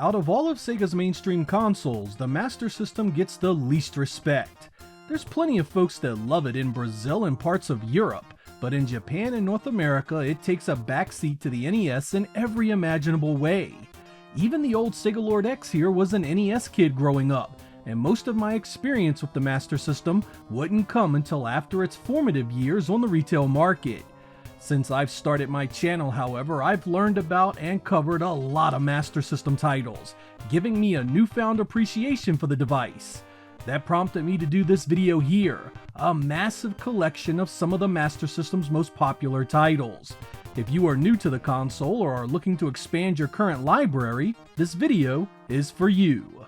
Out of all of Sega's mainstream consoles, the Master System gets the least respect. There's plenty of folks that love it in Brazil and parts of Europe, but in Japan and North America it takes a backseat to the NES in every imaginable way. Even the old Sega Lord X here was an NES kid growing up, and most of my experience with the Master System wouldn't come until after its formative years on the retail market. Since I've started my channel, however, I've learned about and covered a lot of Master System titles, giving me a newfound appreciation for the device. That prompted me to do this video here, a massive collection of some of the Master System's most popular titles. If you are new to the console or are looking to expand your current library, this video is for you.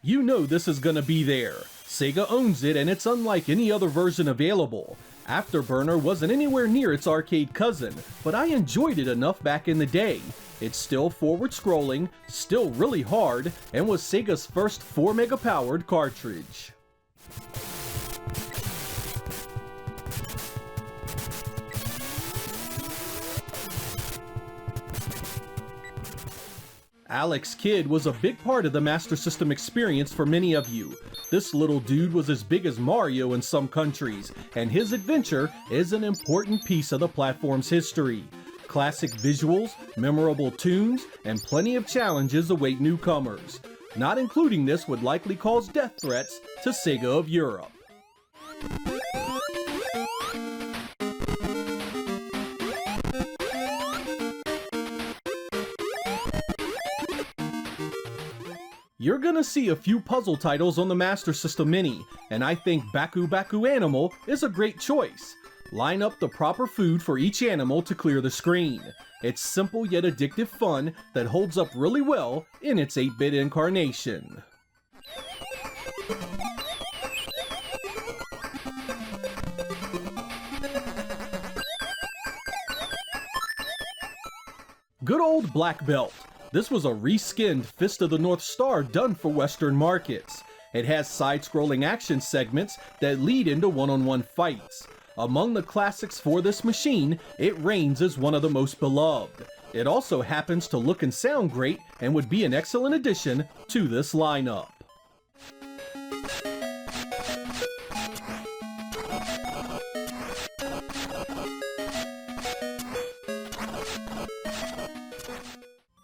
You know this is gonna be there. Sega owns it and it's unlike any other version available. Afterburner wasn't anywhere near its arcade cousin, but I enjoyed it enough back in the day. It's still forward scrolling, still really hard, and was Sega's first 4 mega powered cartridge. Alex Kidd was a big part of the Master System experience for many of you. This little dude was as big as Mario in some countries, and his adventure is an important piece of the platform's history. Classic visuals, memorable tunes, and plenty of challenges await newcomers. Not including this would likely cause death threats to Sega of Europe. You're gonna see a few puzzle titles on the Master System Mini, and I think Baku Baku Animal is a great choice. Line up the proper food for each animal to clear the screen. It's simple yet addictive fun that holds up really well in its 8-bit incarnation. Good old Black Belt. This was a reskinned Fist of the North Star done for Western markets. It has side-scrolling action segments that lead into one-on-one fights. Among the classics for this machine, it reigns as one of the most beloved. It also happens to look and sound great and would be an excellent addition to this lineup.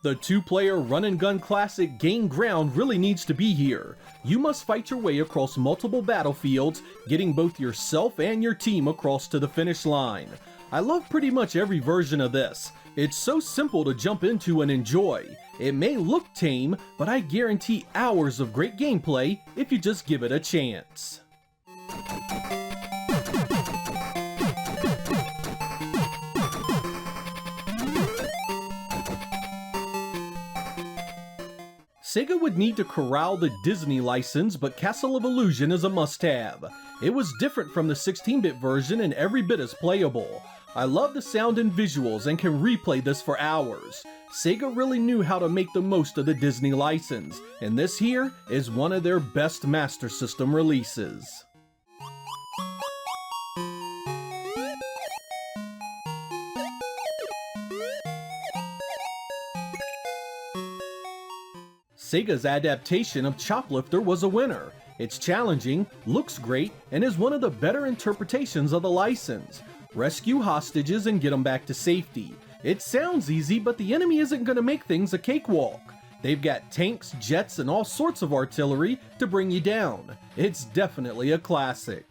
The two-player run-and-gun classic Gain Ground really needs to be here. You must fight your way across multiple battlefields, getting both yourself and your team across to the finish line. I love pretty much every version of this. It's so simple to jump into and enjoy. It may look tame, but I guarantee hours of great gameplay if you just give it a chance. Sega would need to corral the Disney license, but Castle of Illusion is a must-have. It was different from the 16-bit version and every bit as playable. I love the sound and visuals and can replay this for hours. Sega really knew how to make the most of the Disney license, and this here is one of their best Master System releases. Sega's adaptation of Choplifter was a winner. It's challenging, looks great, and is one of the better interpretations of the license. Rescue hostages and get them back to safety. It sounds easy, but the enemy isn't going to make things a cakewalk. They've got tanks, jets, and all sorts of artillery to bring you down. It's definitely a classic.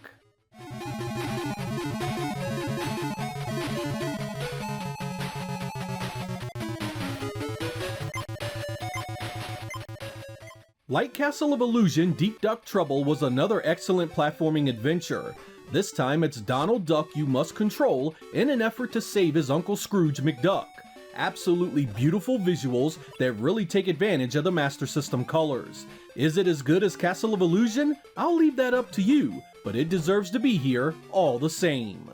Like Castle of Illusion, Deep Duck Trouble was another excellent platforming adventure. This time it's Donald Duck you must control in an effort to save his Uncle Scrooge McDuck. Absolutely beautiful visuals that really take advantage of the Master System colors. Is it as good as Castle of Illusion? I'll leave that up to you, but it deserves to be here all the same.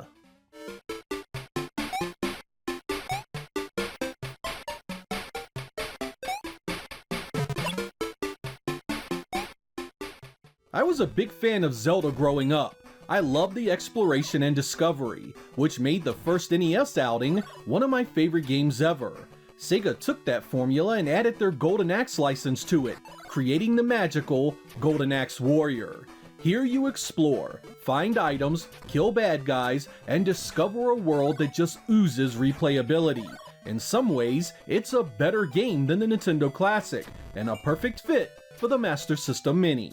I was a big fan of Zelda growing up. I loved the exploration and discovery, which made the first NES outing one of my favorite games ever. Sega took that formula and added their Golden Axe license to it, creating the magical Golden Axe Warrior. Here you explore, find items, kill bad guys, and discover a world that just oozes replayability. In some ways, it's a better game than the Nintendo Classic, and a perfect fit for the Master System Mini.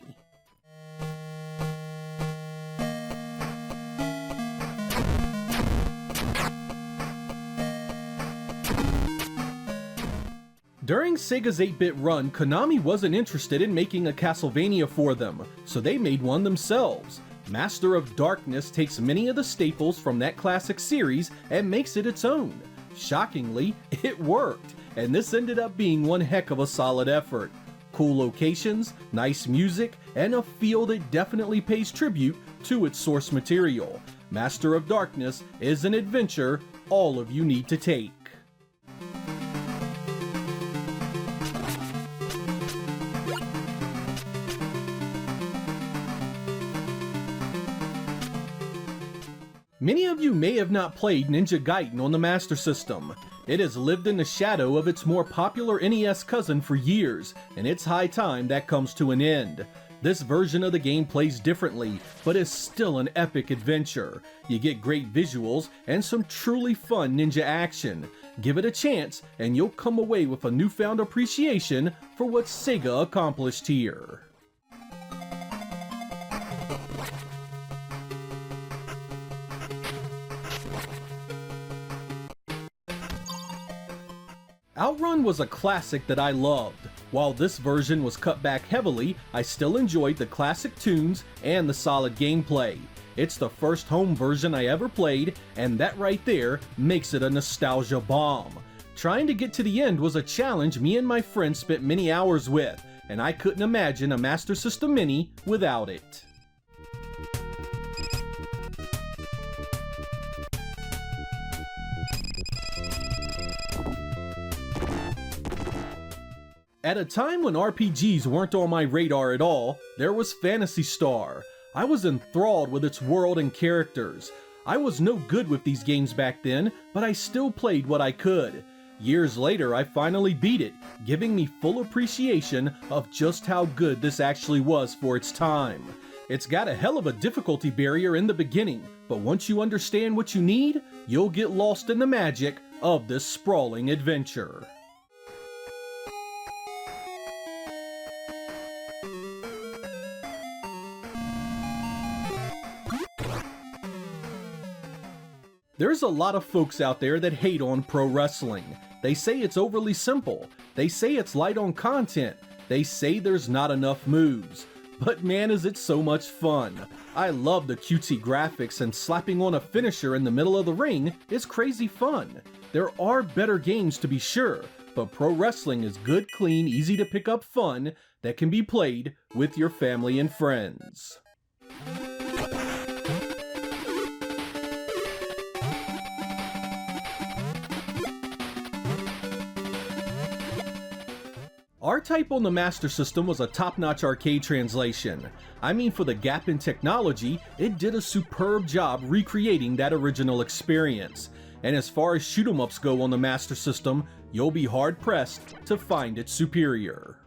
During Sega's 8-bit run, Konami wasn't interested in making a Castlevania for them, so they made one themselves. Master of Darkness takes many of the staples from that classic series and makes it its own. Shockingly, it worked, and this ended up being one heck of a solid effort. Cool locations, nice music, and a feel that definitely pays tribute to its source material. Master of Darkness is an adventure all of you need to take. Many of you may have not played Ninja Gaiden on the Master System. It has lived in the shadow of its more popular NES cousin for years, and it's high time that comes to an end. This version of the game plays differently, but is still an epic adventure. You get great visuals and some truly fun ninja action. Give it a chance, and you'll come away with a newfound appreciation for what Sega accomplished here. Outrun was a classic that I loved. While this version was cut back heavily, I still enjoyed the classic tunes and the solid gameplay. It's the first home version I ever played, and that right there makes it a nostalgia bomb. Trying to get to the end was a challenge me and my friends spent many hours with, and I couldn't imagine a Master System Mini without it. At a time when RPGs weren't on my radar at all, there was Phantasy Star. I was enthralled with its world and characters. I was no good with these games back then, but I still played what I could. Years later, I finally beat it, giving me full appreciation of just how good this actually was for its time. It's got a hell of a difficulty barrier in the beginning, but once you understand what you need, you'll get lost in the magic of this sprawling adventure. There's a lot of folks out there that hate on pro wrestling. They say it's overly simple. They say it's light on content. They say there's not enough moves. But man, is it so much fun. I love the cutesy graphics, and slapping on a finisher in the middle of the ring is crazy fun. There are better games to be sure, but pro wrestling is good, clean, easy to pick up fun that can be played with your family and friends. R-Type on the Master System was a top-notch arcade translation. I mean, for the gap in technology, it did a superb job recreating that original experience. And as far as shoot-'em-ups go on the Master System, you'll be hard-pressed to find it superior.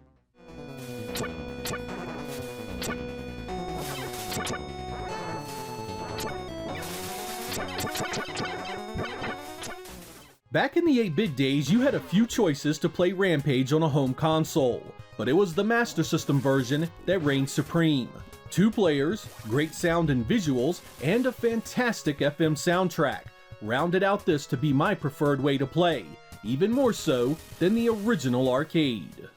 Back in the 8-bit days, you had a few choices to play Rampage on a home console, but it was the Master System version that reigned supreme. 2 players, great sound and visuals, and a fantastic FM soundtrack rounded out this to be my preferred way to play, even more so than the original arcade.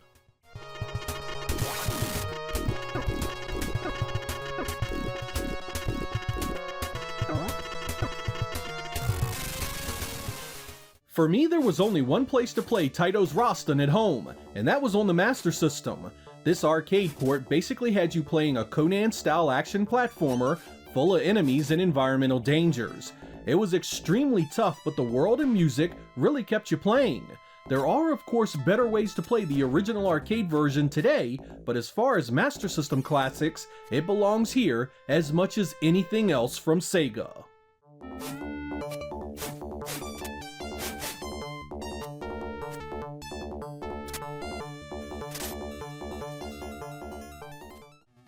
For me, there was only one place to play Taito's Roston at home, and that was on the Master System. This arcade port basically had you playing a Conan-style action platformer full of enemies and environmental dangers. It was extremely tough, but the world and music really kept you playing. There are, of course, better ways to play the original arcade version today, but as far as Master System classics, it belongs here as much as anything else from Sega.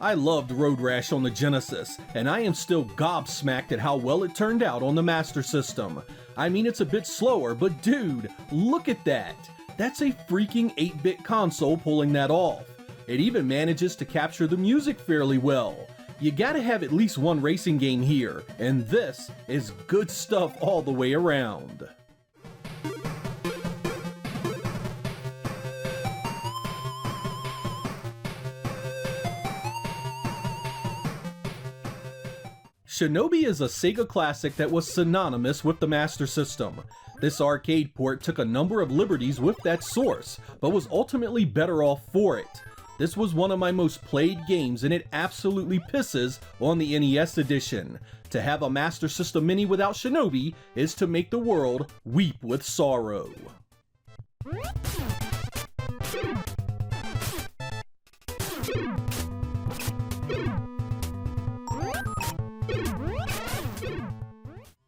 I loved Road Rash on the Genesis, and I am still gobsmacked at how well it turned out on the Master System. I mean, it's a bit slower, but dude, look at that! That's a freaking 8-bit console pulling that off. It even manages to capture the music fairly well. You gotta have at least one racing game here, and this is good stuff all the way around. Shinobi is a Sega classic that was synonymous with the Master System. This arcade port took a number of liberties with that source, but was ultimately better off for it. This was one of my most played games, and it absolutely pisses on the NES edition. To have a Master System Mini without Shinobi is to make the world weep with sorrow.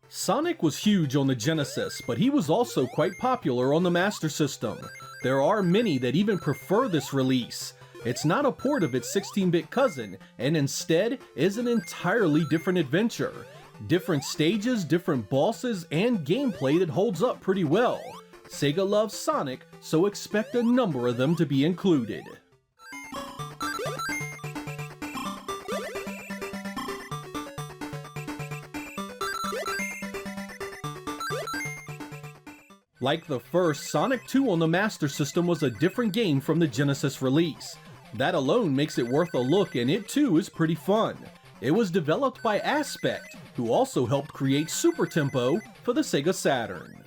Sonic was huge on the Genesis, but he was also quite popular on the Master System. There are many that even prefer this release. It's not a port of its 16-bit cousin, and instead is an entirely different adventure. Different stages, different bosses, and gameplay that holds up pretty well. Sega loves Sonic, so expect a number of them to be included. Like the first, Sonic 2 on the Master System was a different game from the Genesis release. That alone makes it worth a look, and it too is pretty fun. It was developed by Aspect, who also helped create Super Tempo for the Sega Saturn.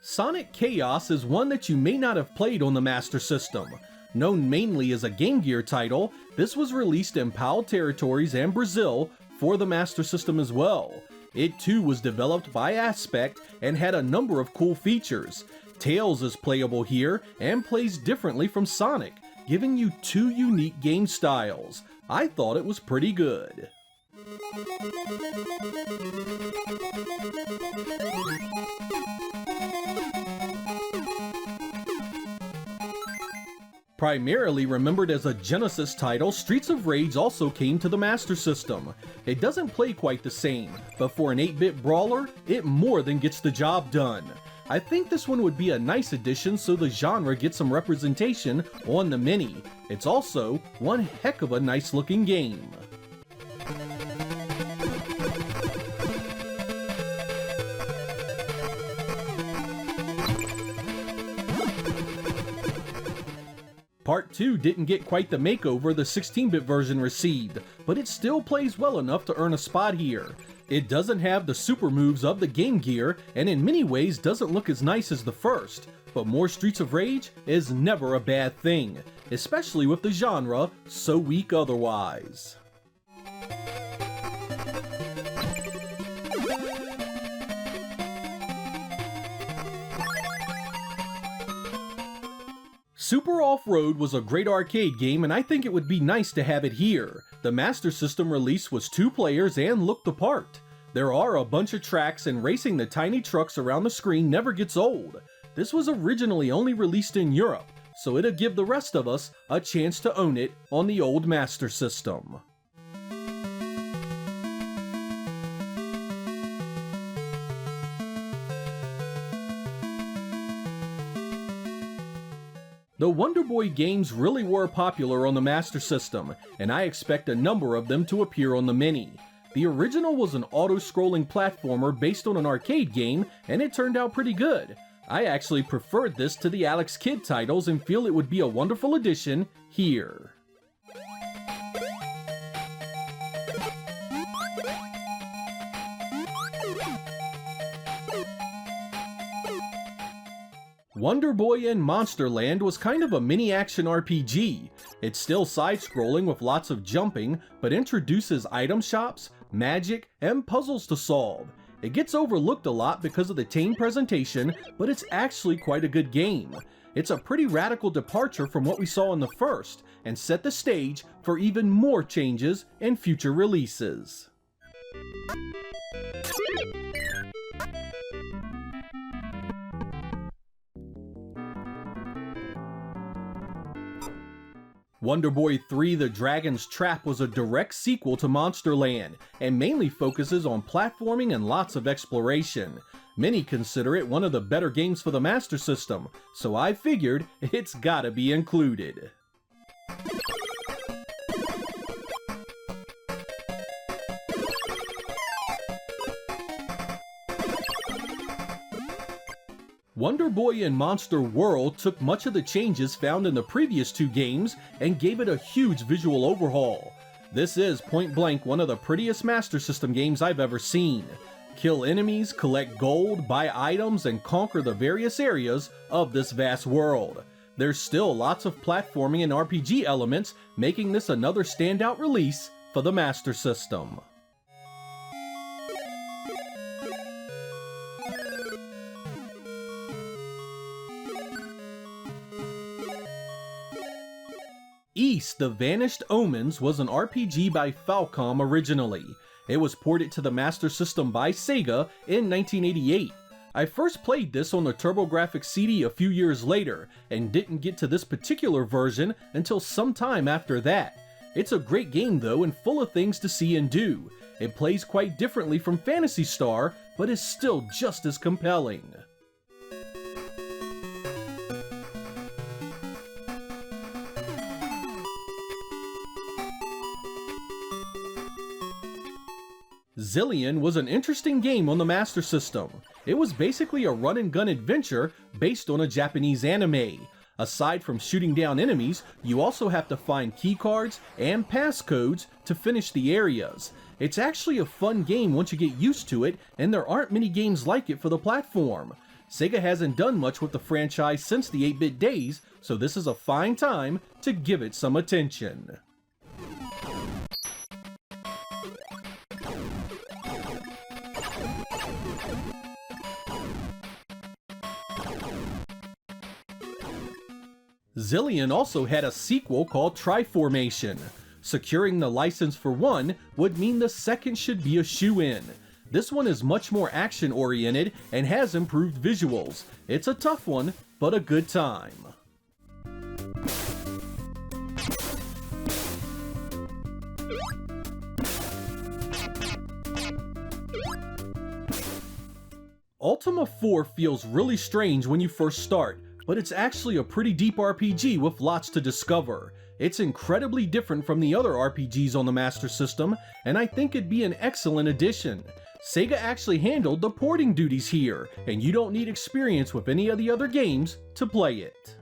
Sonic Chaos is one that you may not have played on the Master System. Known mainly as a Game Gear title, this was released in PAL territories and Brazil for the Master System as well. It too was developed by Aspect and had a number of cool features. Tails is playable here and plays differently from Sonic, giving you two unique game styles. I thought it was pretty good. Primarily remembered as a Genesis title, Streets of Rage also came to the Master System. It doesn't play quite the same, but for an 8-bit brawler, it more than gets the job done. I think this one would be a nice addition so the genre gets some representation on the Mini. It's also one heck of a nice looking game. Part 2 didn't get quite the makeover the 16-bit version received, but it still plays well enough to earn a spot here. It doesn't have the super moves of the Game Gear, and in many ways doesn't look as nice as the first, but more Streets of Rage is never a bad thing, especially with the genre so weak otherwise. Super Off-Road was a great arcade game, and I think it would be nice to have it here. The Master System release was 2 players and looked the part. There are a bunch of tracks, and racing the tiny trucks around the screen never gets old. This was originally only released in Europe, so it'll give the rest of us a chance to own it on the old Master System. The Wonder Boy games really were popular on the Master System, and I expect a number of them to appear on the Mini. The original was an auto-scrolling platformer based on an arcade game, and it turned out pretty good. I actually preferred this to the Alex Kidd titles and feel it would be a wonderful addition here. Wonder Boy in Monsterland was kind of a mini-action RPG. It's still side-scrolling with lots of jumping, but introduces item shops, magic, and puzzles to solve. It gets overlooked a lot because of the tame presentation, but it's actually quite a good game. It's a pretty radical departure from what we saw in the first, and set the stage for even more changes in future releases. Wonder Boy 3: The Dragon's Trap was a direct sequel to Monsterland, and mainly focuses on platforming and lots of exploration. Many consider it one of the better games for the Master System, so I figured it's gotta be included. Wonder Boy and Monster World took much of the changes found in the previous two games and gave it a huge visual overhaul. This is point blank one of the prettiest Master System games I've ever seen. Kill enemies, collect gold, buy items, and conquer the various areas of this vast world. There's still lots of platforming and RPG elements, making this another standout release for the Master System. East: The Vanished Omens was an RPG by Falcom originally. It was ported to the Master System by Sega in 1988. I first played this on the TurboGrafx CD a few years later, and didn't get to this particular version until some time after that. It's a great game though, and full of things to see and do. It plays quite differently from Phantasy Star, but is still just as compelling. Zillion was an interesting game on the Master System. It was basically a run-and-gun adventure based on a Japanese anime. Aside from shooting down enemies, you also have to find keycards and passcodes to finish the areas. It's actually a fun game once you get used to it, and there aren't many games like it for the platform. Sega hasn't done much with the franchise since the 8-bit days, so this is a fine time to give it some attention. Zillion also had a sequel called Triformation. Securing the license for one would mean the second should be a shoo-in. This one is much more action-oriented and has improved visuals. It's a tough one, but a good time. Ultima 4 feels really strange when you first start, but it's actually a pretty deep RPG with lots to discover. It's incredibly different from the other RPGs on the Master System, and I think it'd be an excellent addition. Sega actually handled the porting duties here, and you don't need experience with any of the other games to play it.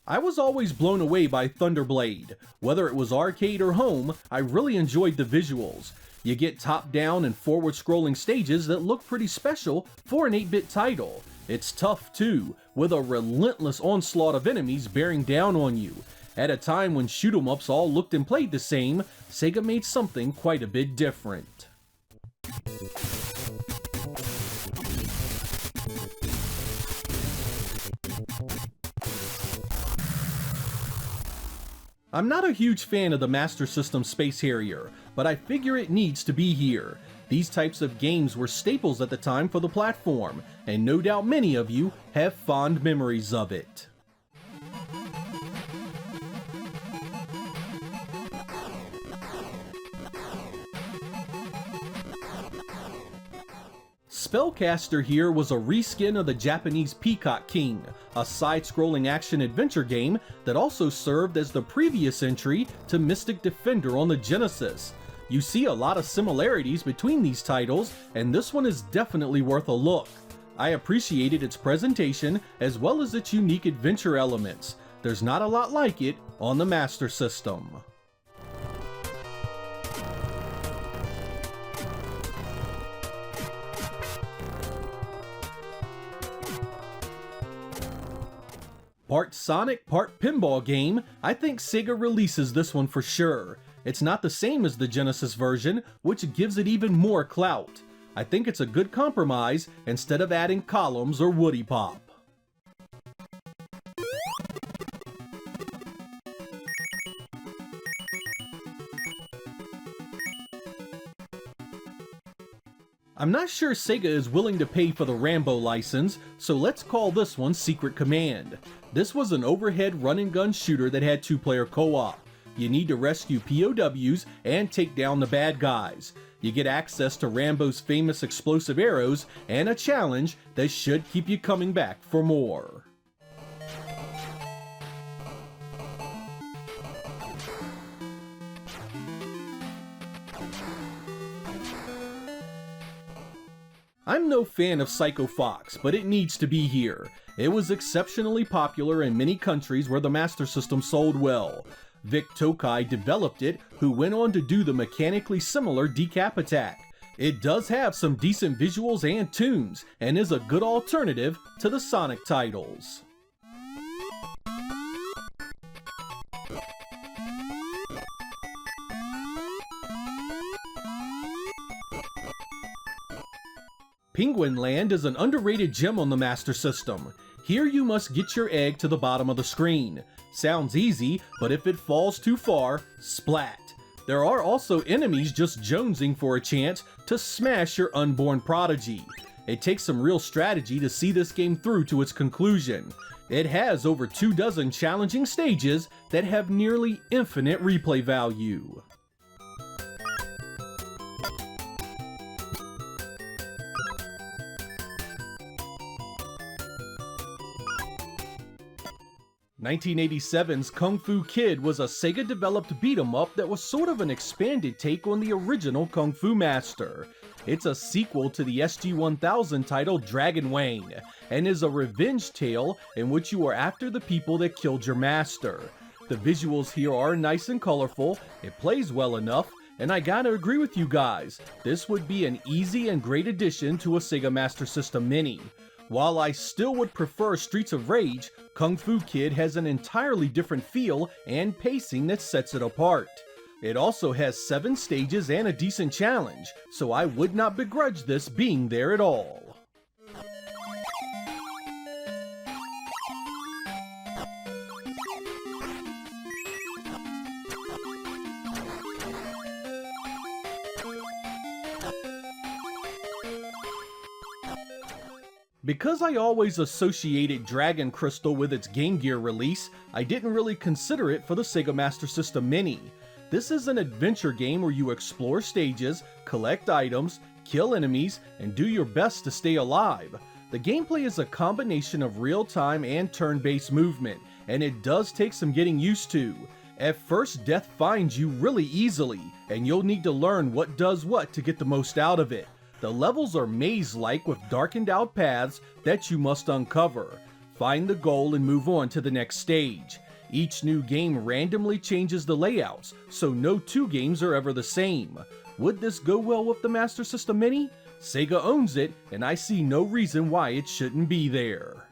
I was always blown away by Thunderblade. Whether it was arcade or home, I really enjoyed the visuals. You get top-down and forward-scrolling stages that look pretty special for an 8-bit title. It's tough too, with a relentless onslaught of enemies bearing down on you. At a time when shoot-'em-ups all looked and played the same, Sega made something quite a bit different. I'm not a huge fan of the Master System Space Harrier, but I figure it needs to be here. These types of games were staples at the time for the platform, and no doubt many of you have fond memories of it. Spellcaster here was a reskin of the Japanese Peacock King, a side-scrolling action-adventure game that also served as the previous entry to Mystic Defender on the Genesis. You see a lot of similarities between these titles, and this one is definitely worth a look. I appreciated its presentation as well as its unique adventure elements. There's not a lot like it on the Master System. Part Sonic, part pinball game, I think Sega releases this one for sure. It's not the same as the Genesis version, which gives it even more clout. I think it's a good compromise instead of adding columns or Woody Pop. I'm not sure Sega is willing to pay for the Rambo license, so let's call this one Secret Command. This was an overhead run-and-gun shooter that had two-player co-op. You need to rescue POWs and take down the bad guys. You get access to Rambo's famous explosive arrows and a challenge that should keep you coming back for more. I'm no fan of Psycho Fox, but it needs to be here. It was exceptionally popular in many countries where the Master System sold well. Vic Tokai developed it, who went on to do the mechanically similar Decap Attack. It does have some decent visuals and tunes, and is a good alternative to the Sonic titles. Penguin Land is an underrated gem on the Master System. Here you must get your egg to the bottom of the screen. Sounds easy, but if it falls too far, splat. There are also enemies just jonesing for a chance to smash your unborn prodigy. It takes some real strategy to see this game through to its conclusion. It has over 24 challenging stages that have nearly infinite replay value. (1987's Kung Fu Kid was a Sega-developed beat-em-up that was sort of an expanded take on the original Kung Fu Master. It's a sequel to the SG-1000 title Dragon Wang, and is a revenge tale in which you are after the people that killed your master. The visuals here are nice and colorful, it plays well enough, and I gotta agree with you guys, this would be an easy and great addition to a Sega Master System Mini. While I still would prefer Streets of Rage, Kung Fu Kid has an entirely different feel and pacing that sets it apart. It also has 7 stages and a decent challenge, so I would not begrudge this being there at all. Because I always associated Dragon Crystal with its Game Gear release, I didn't really consider it for the Sega Master System Mini. This is an adventure game where you explore stages, collect items, kill enemies, and do your best to stay alive. The gameplay is a combination of real-time and turn-based movement, and it does take some getting used to. At first, death finds you really easily, and you'll need to learn what does what to get the most out of it. The levels are maze-like with darkened out paths that you must uncover. Find the goal and move on to the next stage. Each new game randomly changes the layouts, so no 2 games are ever the same. Would this go well with the Master System Mini? Sega owns it, and I see no reason why it shouldn't be there.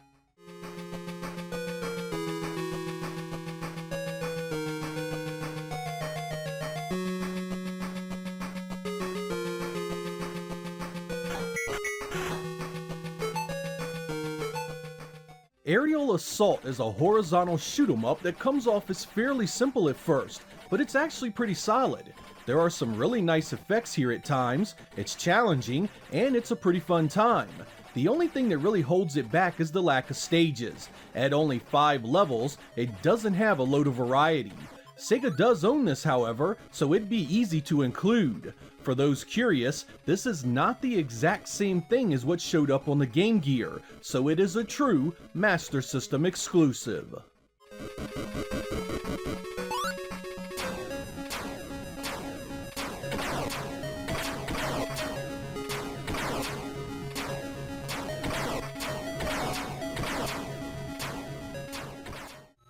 Aerial Assault is a horizontal shoot-'em-up that comes off as fairly simple at first, but it's actually pretty solid. There are some really nice effects here at times, it's challenging, and it's a pretty fun time. The only thing that really holds it back is the lack of stages. At only 5 levels, it doesn't have a load of variety. Sega does own this, however, so it'd be easy to include. For those curious, this is not the exact same thing as what showed up on the Game Gear, so it is a true Master System exclusive.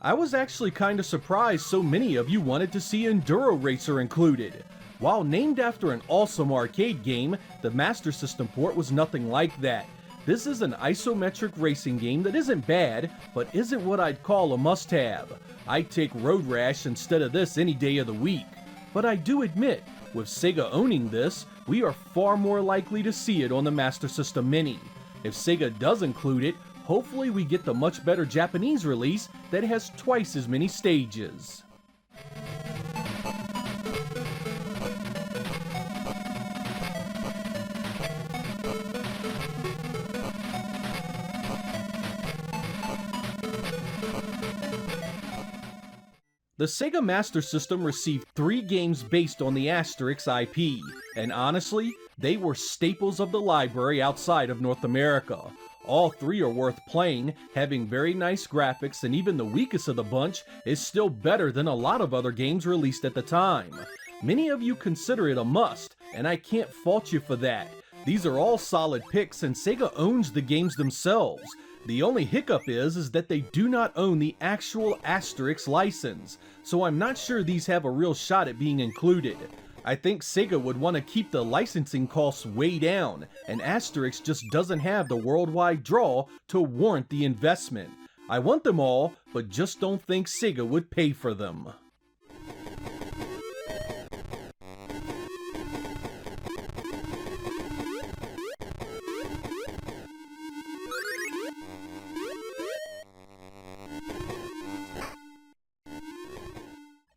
I was actually kinda surprised so many of you wanted to see Enduro Racer included. While named after an awesome arcade game, the Master System port was nothing like that. This is an isometric racing game that isn't bad, but isn't what I'd call a must-have. I'd take Road Rash instead of this any day of the week. But I do admit, with Sega owning this, we are far more likely to see it on the Master System Mini. If Sega does include it, hopefully we get the much better Japanese release that has twice as many stages. The Sega Master System received 3 games based on the Asterix IP, and honestly, they were staples of the library outside of North America. All 3 are worth playing, having very nice graphics, and even the weakest of the bunch is still better than a lot of other games released at the time. Many of you consider it a must, and I can't fault you for that. These are all solid picks, and Sega owns the games themselves. The only hiccup is that they do not own the actual Asterix license, so I'm not sure these have a real shot at being included. I think Sega would want to keep the licensing costs way down, and Asterix just doesn't have the worldwide draw to warrant the investment. I want them all, but just don't think Sega would pay for them.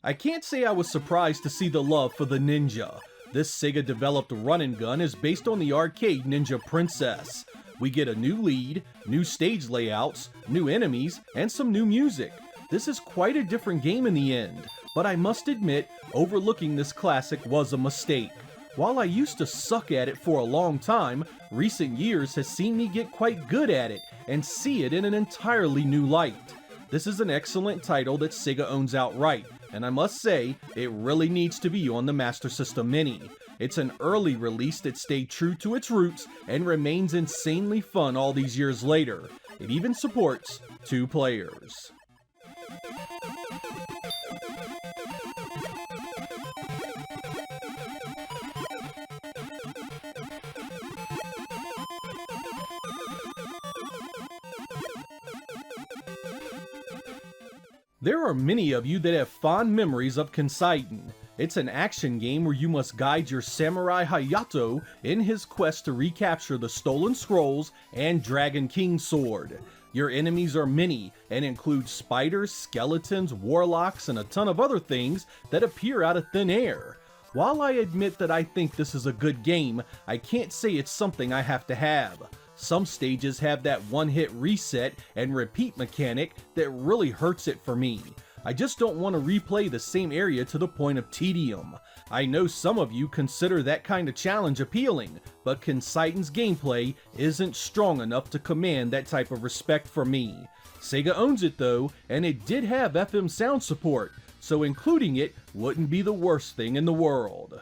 I can't say I was surprised to see the love for the Ninja. This Sega-developed run-and-gun is based on the arcade Ninja Princess. We get a new lead, new stage layouts, new enemies, and some new music. This is quite a different game in the end, but I must admit, overlooking this classic was a mistake. While I used to suck at it for a long time, recent years has seen me get quite good at it and see it in an entirely new light. This is an excellent title that Sega owns outright, and I must say, it really needs to be on the Master System Mini. It's an early release that stayed true to its roots and remains insanely fun all these years later. It even supports 2 players. There are many of you that have fond memories of Considine. It's an action game where you must guide your samurai Hayato in his quest to recapture the stolen scrolls and Dragon King's sword. Your enemies are many and include spiders, skeletons, warlocks, and a ton of other things that appear out of thin air. While I admit that I think this is a good game, I can't say it's something I have to have. Some stages have that one-hit reset and repeat mechanic that really hurts it for me. I just don't want to replay the same area to the point of tedium. I know some of you consider that kind of challenge appealing, but Considine's gameplay isn't strong enough to command that type of respect from me. Sega owns it though, and it did have FM sound support, so including it wouldn't be the worst thing in the world.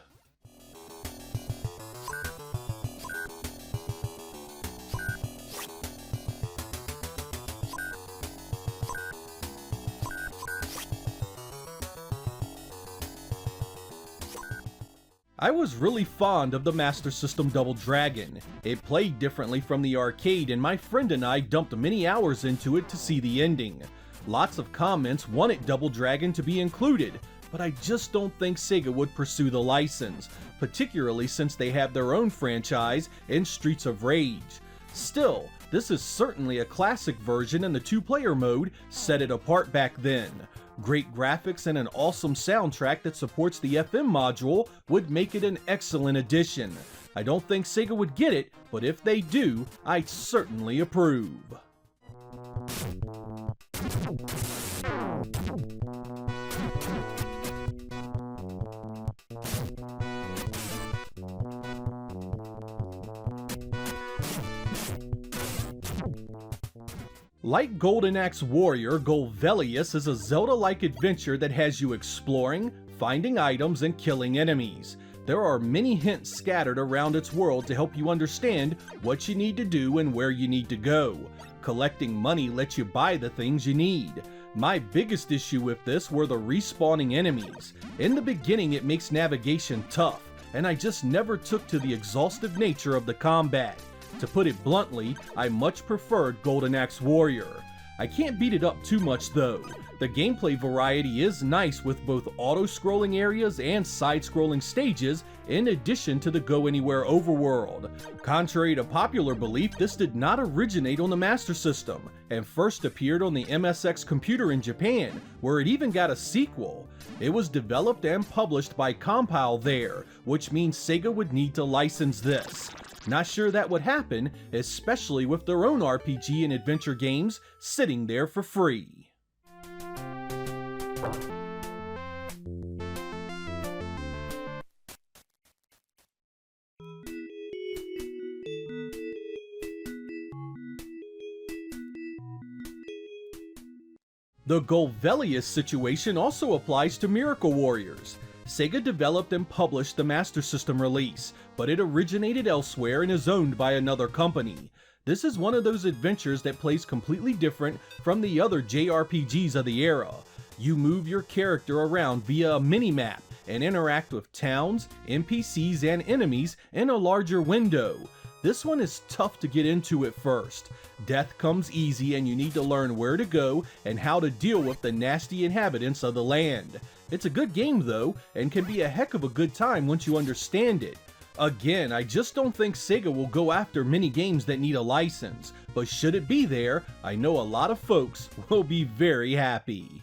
I was really fond of the Master System Double Dragon. It played differently from the arcade, and my friend and I dumped many hours into it to see the ending. Lots of comments wanted Double Dragon to be included, but I just don't think Sega would pursue the license, particularly since they have their own franchise in Streets of Rage. Still, this is certainly a classic version, and the 2-player mode set it apart back then. Great graphics and an awesome soundtrack that supports the FM module would make it an excellent addition. I don't think Sega would get it, but if they do, I'd certainly approve. Like Golden Axe Warrior, Golvelius is a Zelda-like adventure that has you exploring, finding items, and killing enemies. There are many hints scattered around its world to help you understand what you need to do and where you need to go. Collecting money lets you buy the things you need. My biggest issue with this were the respawning enemies. In the beginning it makes navigation tough, and I just never took to the exhaustive nature of the combat. To put it bluntly, I much preferred Golden Axe Warrior. I can't beat it up too much though. The gameplay variety is nice with both auto-scrolling areas and side-scrolling stages, in addition to the Go Anywhere overworld. Contrary to popular belief, this did not originate on the Master System, and first appeared on the MSX computer in Japan, where it even got a sequel. It was developed and published by Compile there, which means Sega would need to license this. Not sure that would happen, especially with their own RPG and adventure games sitting there for free. The Golvelius situation also applies to Miracle Warriors. Sega developed and published the Master System release, but it originated elsewhere and is owned by another company. This is one of those adventures that plays completely different from the other JRPGs of the era. You move your character around via a mini-map and interact with towns, NPCs, and enemies in a larger window. This one is tough to get into at first. Death comes easy and you need to learn where to go and how to deal with the nasty inhabitants of the land. It's a good game though, and can be a heck of a good time once you understand it. Again, I just don't think Sega will go after many games that need a license, but should it be there, I know a lot of folks will be very happy.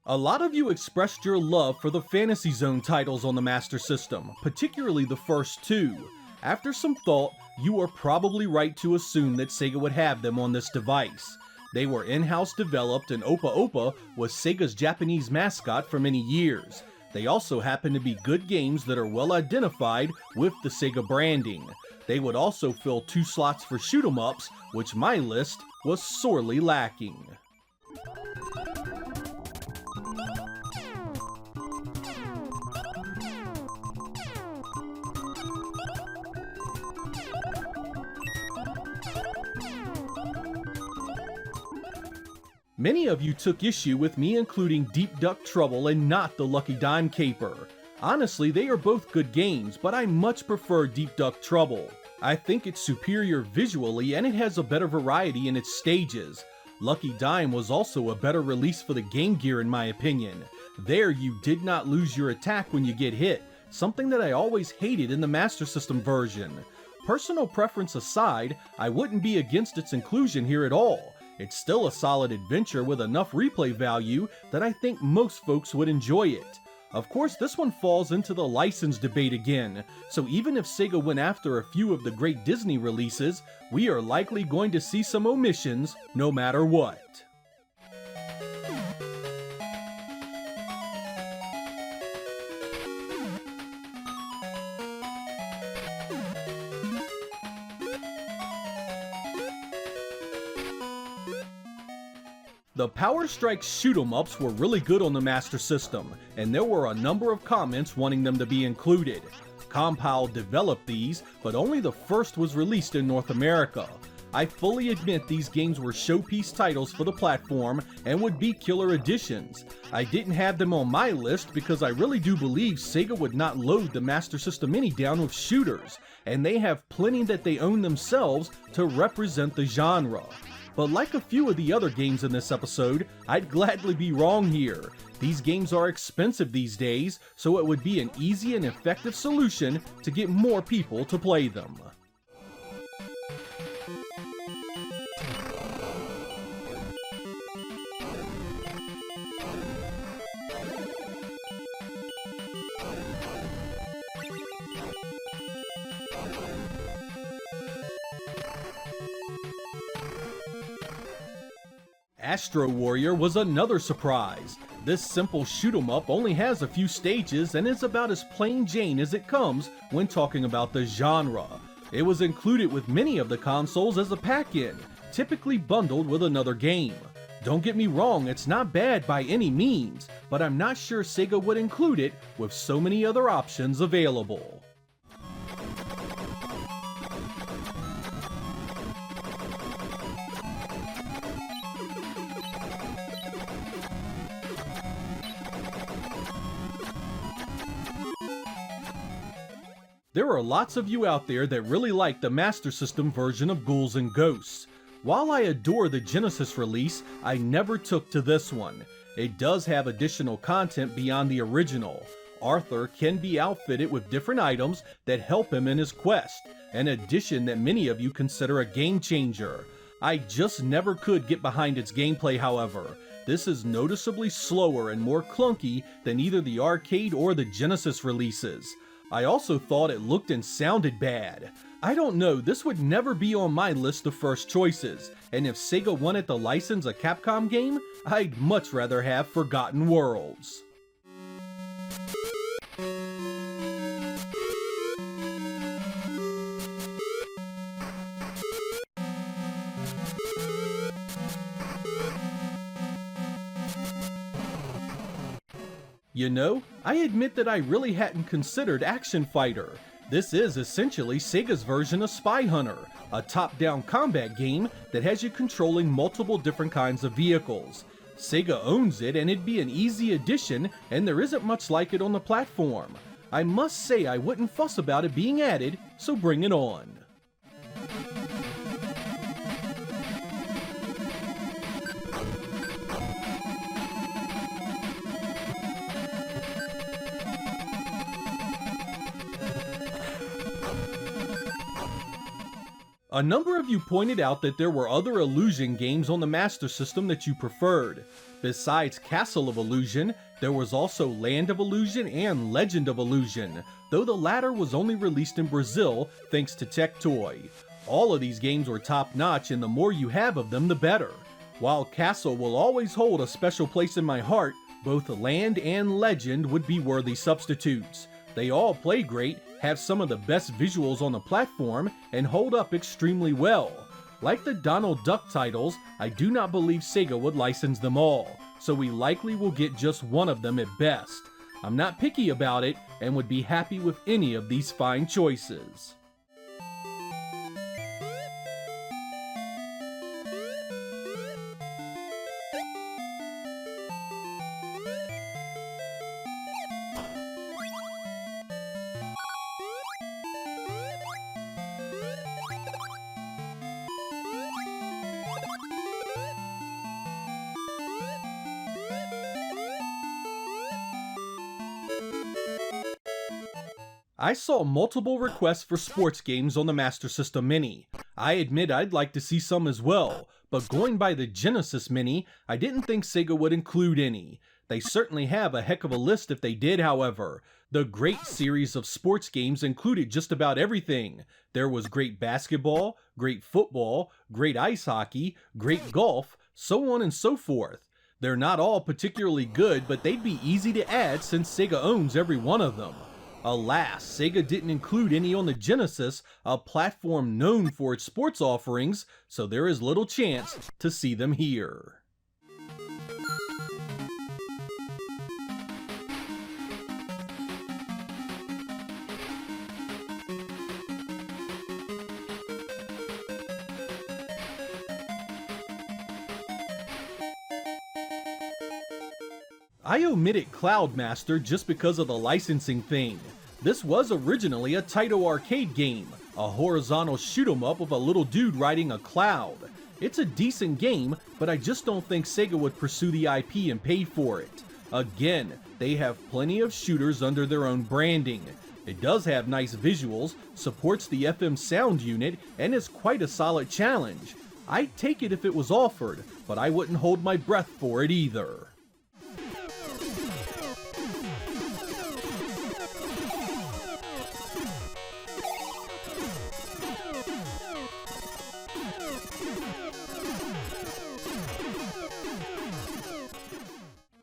A lot of you expressed your love for the Fantasy Zone titles on the Master System, particularly the first two. After some thought, you are probably right to assume that Sega would have them on this device. They were in-house developed and Opa Opa was Sega's Japanese mascot for many years. They also happen to be good games that are well identified with the Sega branding. They would also fill 2 slots for shoot 'em ups, which my list was sorely lacking. Many of you took issue with me including Deep Duck Trouble and not the Lucky Dime Caper. Honestly, they are both good games, but I much prefer Deep Duck Trouble. I think it's superior visually and it has a better variety in its stages. Lucky Dime was also a better release for the Game Gear in my opinion. There you did not lose your attack when you get hit, something that I always hated in the Master System version. Personal preference aside, I wouldn't be against its inclusion here at all. It's still a solid adventure with enough replay value that I think most folks would enjoy it. Of course, this one falls into the license debate again, so even if Sega went after a few of the great Disney releases, we are likely going to see some omissions no matter what. The Power Strike shoot 'em ups were really good on the Master System, and there were a number of comments wanting them to be included. Compile developed these, but only the first was released in North America. I fully admit these games were showpiece titles for the platform and would be killer additions. I didn't have them on my list because I really do believe Sega would not load the Master System Mini down with shooters, and they have plenty that they own themselves to represent the genre. But like a few of the other games in this episode, I'd gladly be wrong here. These games are expensive these days, so it would be an easy and effective solution to get more people to play them. Astro Warrior was another surprise. This simple shoot 'em up only has a few stages and is about as plain Jane as it comes when talking about the genre. It was included with many of the consoles as a pack-in, typically bundled with another game. Don't get me wrong, it's not bad by any means, but I'm not sure Sega would include it with so many other options available. There are lots of you out there that really like the Master System version of Ghouls and Ghosts. While I adore the Genesis release, I never took to this one. It does have additional content beyond the original. Arthur can be outfitted with different items that help him in his quest, an addition that many of you consider a game changer. I just never could get behind its gameplay, however. This is noticeably slower and more clunky than either the arcade or the Genesis releases. I also thought it looked and sounded bad. I don't know, this would never be on my list of first choices, and if Sega wanted to license a Capcom game, I'd much rather have Forgotten Worlds. You know, I admit that I really hadn't considered Action Fighter. This is essentially Sega's version of Spy Hunter, a top-down combat game that has you controlling multiple different kinds of vehicles. Sega owns it and it'd be an easy addition, and there isn't much like it on the platform. I must say I wouldn't fuss about it being added, so bring it on. A number of you pointed out that there were other Illusion games on the Master System that you preferred. Besides Castle of Illusion, there was also Land of Illusion and Legend of Illusion, though the latter was only released in Brazil thanks to Tectoy. All of these games were top-notch, and the more you have of them, the better. While Castle will always hold a special place in my heart, both Land and Legend would be worthy substitutes. They all play great, have some of the best visuals on the platform, and hold up extremely well. Like the Donald Duck titles, I do not believe Sega would license them all, so we likely will get just one of them at best. I'm not picky about it, and would be happy with any of these fine choices. I saw multiple requests for sports games on the Master System Mini. I admit I'd like to see some as well, but going by the Genesis Mini, I didn't think Sega would include any. They certainly have a heck of a list if they did, however. The great series of sports games included just about everything. There was great basketball, great football, great ice hockey, great golf, so on and so forth. They're not all particularly good, but they'd be easy to add since Sega owns every one of them. Alas, Sega didn't include any on the Genesis, a platform known for its sports offerings, so there is little chance to see them here. I omitted Cloudmaster just because of the licensing thing. This was originally a Taito arcade game, a horizontal shoot 'em up with a little dude riding a cloud. It's a decent game, but I just don't think Sega would pursue the IP and pay for it. Again, they have plenty of shooters under their own branding. It does have nice visuals, supports the FM sound unit, and is quite a solid challenge. I'd take it if it was offered, but I wouldn't hold my breath for it either.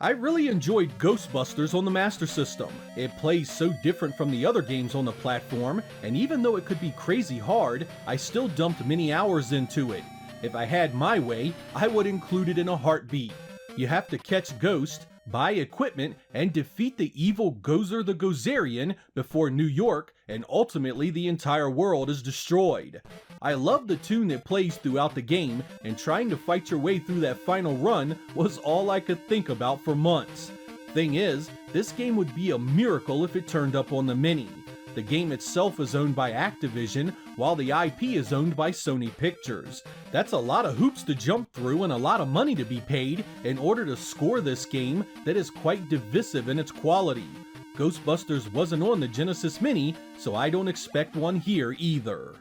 I really enjoyed Ghostbusters on the Master System. It plays so different from the other games on the platform, and even though it could be crazy hard, I still dumped many hours into it. If I had my way, I would include it in a heartbeat. You have to catch Ghost, buy equipment, and defeat the evil Gozer the Gozerian before New York and ultimately the entire world is destroyed. I love the tune that plays throughout the game, and trying to fight your way through that final run was all I could think about for months. Thing is, this game would be a miracle if it turned up on the Mini. The game itself is owned by Activision, while the IP is owned by Sony Pictures. That's a lot of hoops to jump through and a lot of money to be paid in order to score this game that is quite divisive in its quality. Ghostbusters wasn't on the Genesis Mini, so I don't expect one here either.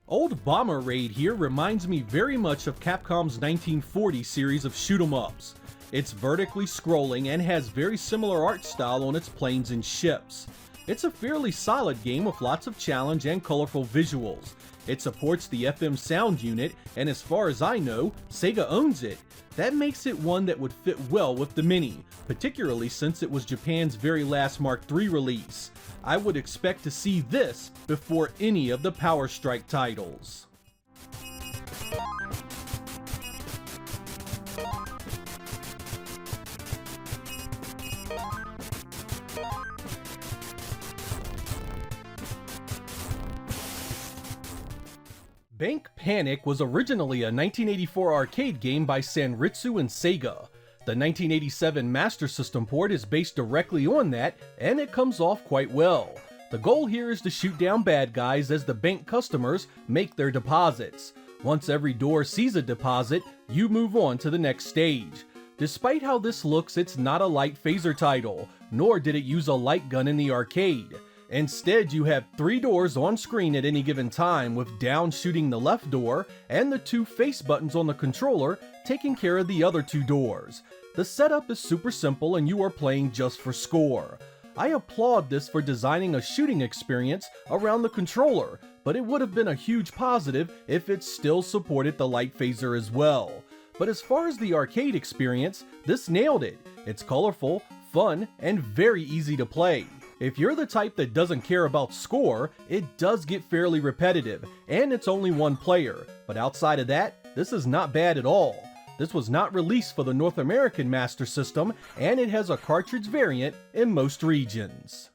Old Bomber Raid here reminds me very much of Capcom's 1940 series of shoot 'em ups. It's vertically scrolling and has very similar art style on its planes and ships. It's a fairly solid game with lots of challenge and colorful visuals. It supports the FM sound unit, and as far as I know, Sega owns it. That makes it one that would fit well with the Mini, particularly since it was Japan's very last Mark III release. I would expect to see this before any of the Power Strike titles. Bank Panic was originally a 1984 arcade game by Sanritsu and Sega. The 1987 Master System port is based directly on that, and it comes off quite well. The goal here is to shoot down bad guys as the bank customers make their deposits. Once every door sees a deposit, you move on to the next stage. Despite how this looks, it's not a light phaser title, nor did it use a light gun in the arcade. Instead, you have 3 doors on screen at any given time, with down shooting the left door and the 2 face buttons on the controller taking care of the other 2 doors. The setup is super simple and you are playing just for score. I applaud this for designing a shooting experience around the controller, but it would have been a huge positive if it still supported the light phaser as well. But as far as the arcade experience, this nailed it. It's colorful, fun, and very easy to play. If you're the type that doesn't care about score, it does get fairly repetitive, and it's only 1 player, but outside of that, this is not bad at all. This was not released for the North American Master System, and it has a cartridge variant in most regions.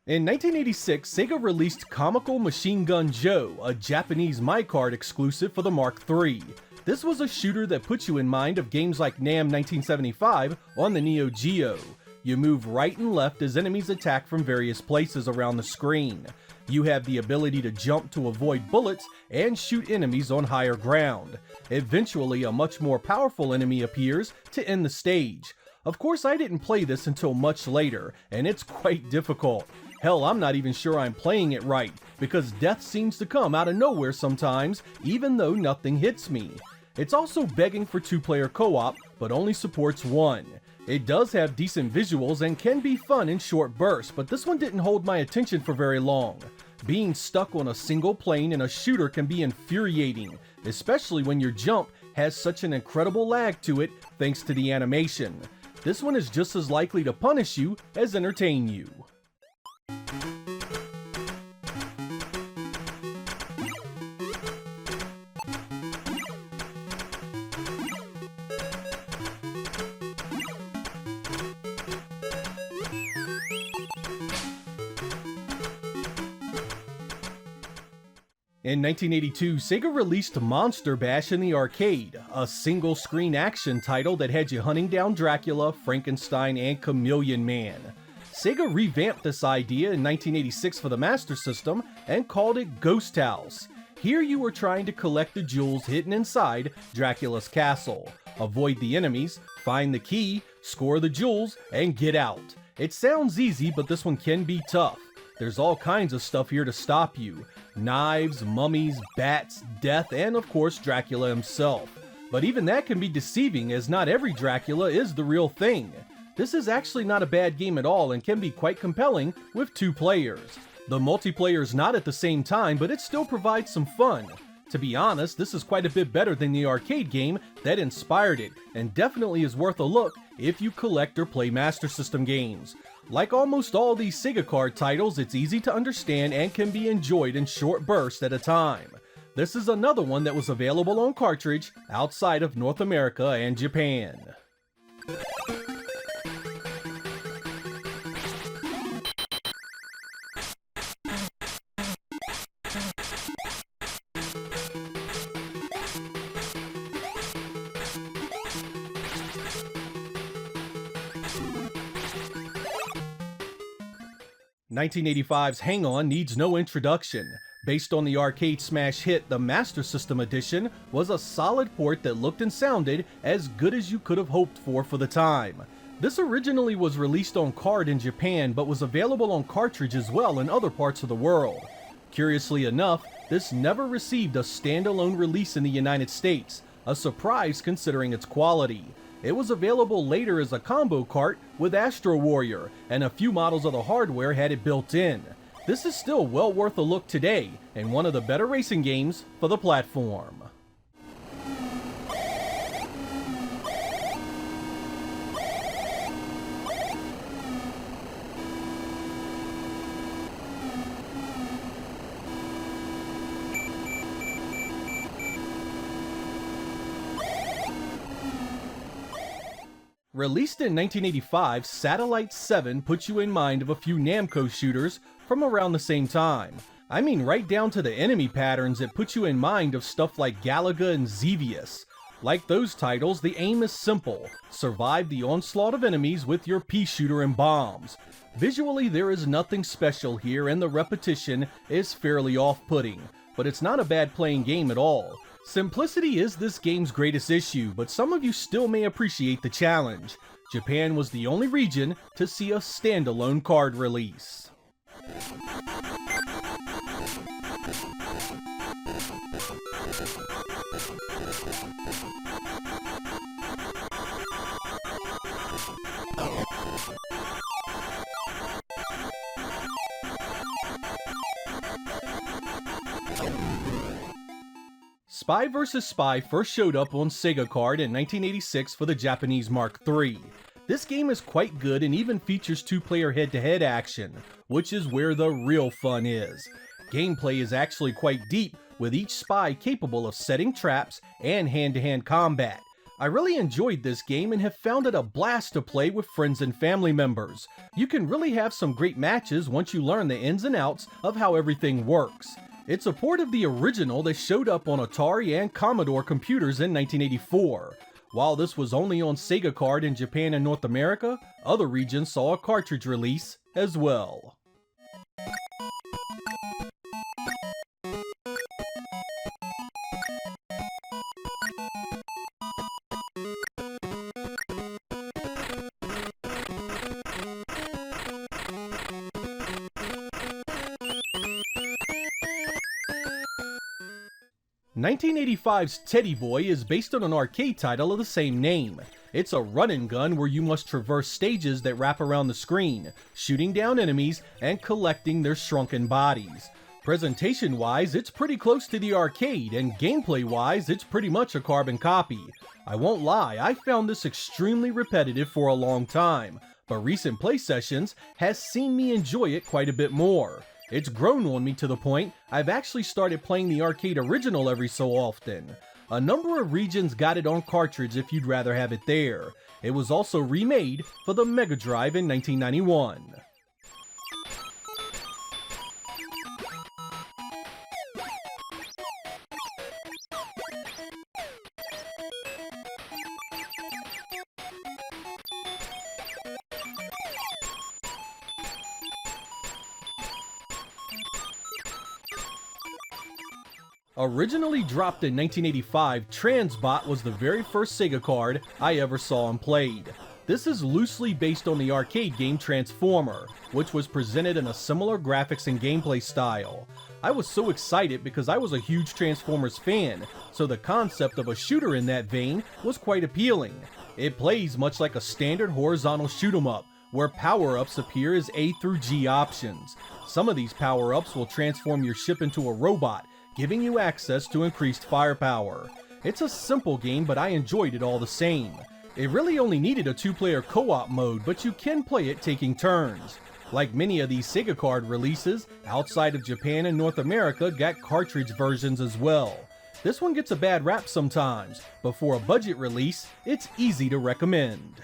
In 1986, Sega released Comical Machine Gun Joe, a Japanese MyCard exclusive for the Mark III. This was a shooter that puts you in mind of games like NAM 1975 on the Neo Geo. You move right and left as enemies attack from various places around the screen. You have the ability to jump to avoid bullets and shoot enemies on higher ground. Eventually, a much more powerful enemy appears to end the stage. Of course, I didn't play this until much later, and it's quite difficult. Hell, I'm not even sure I'm playing it right, because death seems to come out of nowhere sometimes, even though nothing hits me. It's also begging for 2-player co-op, but only supports 1. It does have decent visuals and can be fun in short bursts, but this one didn't hold my attention for very long. Being stuck on a single plane in a shooter can be infuriating, especially when your jump has such an incredible lag to it thanks to the animation. This one is just as likely to punish you as entertain you. In 1982, Sega released Monster Bash in the arcade, a single-screen action title that had you hunting down Dracula, Frankenstein, and Chameleon Man. Sega revamped this idea in 1986 for the Master System and called it Ghost House. Here you were trying to collect the jewels hidden inside Dracula's castle, avoid the enemies, find the key, score the jewels, and get out. It sounds easy, but this one can be tough. There's all kinds of stuff here to stop you. Knives, mummies, bats, death, and of course Dracula himself. But even that can be deceiving, as not every Dracula is the real thing. This is actually not a bad game at all and can be quite compelling with 2 players. The multiplayer is not at the same time, but it still provides some fun. To be honest, this is quite a bit better than the arcade game that inspired it, and definitely is worth a look if you collect or play Master System games. Like almost all these Sega card titles, it's easy to understand and can be enjoyed in short bursts at a time. This is another one that was available on cartridge outside of North America and Japan. 1985's Hang On needs no introduction. Based on the arcade smash hit, the Master System Edition was a solid port that looked and sounded as good as you could have hoped for the time. This originally was released on card in Japan, but was available on cartridge as well in other parts of the world. Curiously enough, this never received a standalone release in the United States, a surprise considering its quality. It was available later as a combo cart with Astro Warrior, and a few models of the hardware had it built in. This is still well worth a look today, and one of the better racing games for the platform. Released in 1985, Satellite 7 puts you in mind of a few Namco shooters from around the same time. I mean right down to the enemy patterns, it puts you in mind of stuff like Galaga and Xevious. Like those titles, the aim is simple: survive the onslaught of enemies with your pea shooter and bombs. Visually, there is nothing special here, and the repetition is fairly off-putting, but it's not a bad playing game at all. Simplicity is this game's greatest issue, but some of you still may appreciate the challenge. Japan was the only region to see a standalone card release. Spy vs. Spy first showed up on Sega Card in 1986 for the Japanese Mark III. This game is quite good and even features two-player head-to-head action, which is where the real fun is. Gameplay is actually quite deep, with each spy capable of setting traps and hand-to-hand combat. I really enjoyed this game and have found it a blast to play with friends and family members. You can really have some great matches once you learn the ins and outs of how everything works. It's a port of the original that showed up on Atari and Commodore computers in 1984. While this was only on Sega Card in Japan and North America, other regions saw a cartridge release as well. "1985's Teddy Boy" is based on an arcade title of the same name. It's a run-and-gun where you must traverse stages that wrap around the screen, shooting down enemies and collecting their shrunken bodies. Presentation-wise, it's pretty close to the arcade, and gameplay-wise, it's pretty much a carbon copy. I won't lie, I found this extremely repetitive for a long time, but recent play sessions has seen me enjoy it quite a bit more. It's grown on me to the point I've actually started playing the arcade original every so often. A number of regions got it on cartridge if you'd rather have it there. It was also remade for the Mega Drive in 1991. Originally dropped in 1985, Transbot was the very first Sega card I ever saw and played. This is loosely based on the arcade game Transformer, which was presented in a similar graphics and gameplay style. I was so excited because I was a huge Transformers fan, so the concept of a shooter in that vein was quite appealing. It plays much like a standard horizontal shoot 'em up, where power-ups appear as A through G options. Some of these power-ups will transform your ship into a robot, giving you access to increased firepower. It's a simple game, but I enjoyed it all the same. It really only needed a two-player co-op mode, but you can play it taking turns. Like many of these Sega card releases, outside of Japan and North America got cartridge versions as well. This one gets a bad rap sometimes, but for a budget release, it's easy to recommend.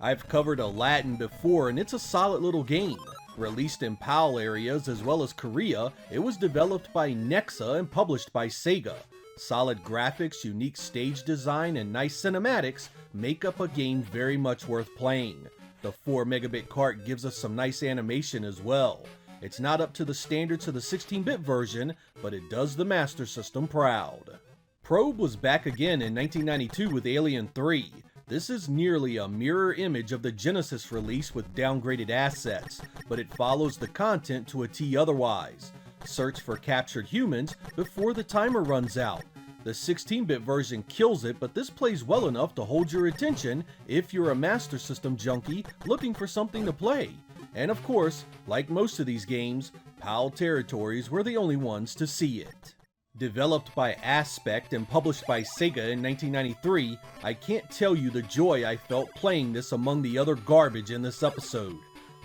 I've covered Aladdin before and it's a solid little game. Released in PAL areas as well as Korea, it was developed by Nexa and published by Sega. Solid graphics, unique stage design, and nice cinematics make up a game very much worth playing. The 4 megabit cart gives us some nice animation as well. It's not up to the standards of the 16-bit version, but it does the Master System proud. Probe was back again in 1992 with Alien 3. This is nearly a mirror image of the Genesis release with downgraded assets, but it follows the content to a T otherwise. Search for captured humans before the timer runs out. The 16-bit version kills it, but this plays well enough to hold your attention if you're a Master System junkie looking for something to play. And of course, like most of these games, PAL territories were the only ones to see it. Developed by Aspect and published by Sega in 1993, I can't tell you the joy I felt playing this among the other garbage in this episode.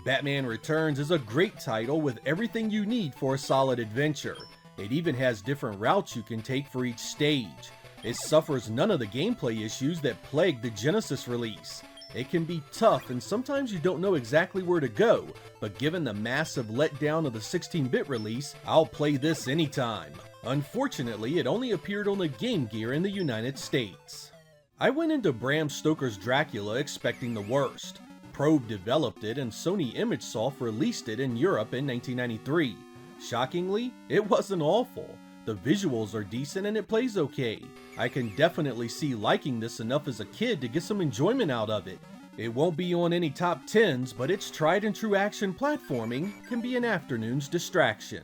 Batman Returns is a great title with everything you need for a solid adventure. It even has different routes you can take for each stage. It suffers none of the gameplay issues that plagued the Genesis release. It can be tough and sometimes you don't know exactly where to go, but given the massive letdown of the 16-bit release, I'll play this anytime. Unfortunately, it only appeared on the Game Gear in the United States. I went into Bram Stoker's Dracula expecting the worst. Probe developed it and Sony ImageSoft released it in Europe in 1993. Shockingly, it wasn't awful. The visuals are decent and it plays okay. I can definitely see liking this enough as a kid to get some enjoyment out of it. It won't be on any top 10s, but its tried and true action platforming can be an afternoon's distraction.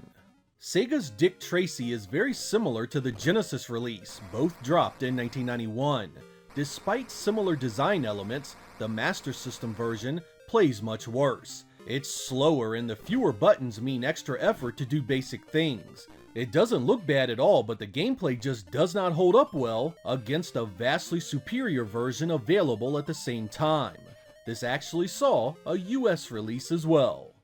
Sega's Dick Tracy is very similar to the Genesis release, both dropped in 1991. Despite similar design elements, the Master System version plays much worse. It's slower and the fewer buttons mean extra effort to do basic things. It doesn't look bad at all, but the gameplay just does not hold up well against a vastly superior version available at the same time. This actually saw a US release as well.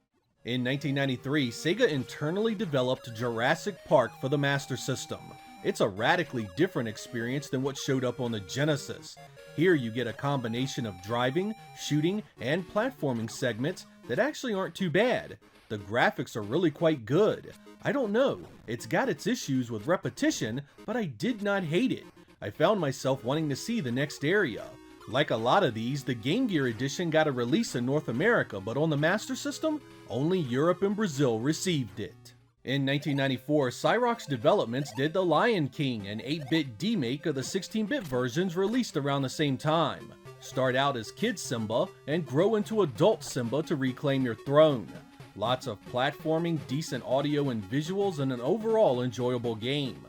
In 1993, Sega internally developed Jurassic Park for the Master System. It's a radically different experience than what showed up on the Genesis. Here you get a combination of driving, shooting, and platforming segments that actually aren't too bad. The graphics are really quite good. I don't know, it's got its issues with repetition, but I did not hate it. I found myself wanting to see the next area. Like a lot of these, the Game Gear edition got a release in North America, but on the Master System, only Europe and Brazil received it. In 1994, Cyrox Developments did The Lion King, an 8-bit demake of the 16-bit versions released around the same time. Start out as Kid Simba and grow into Adult Simba to reclaim your throne. Lots of platforming, decent audio and visuals, and an overall enjoyable game.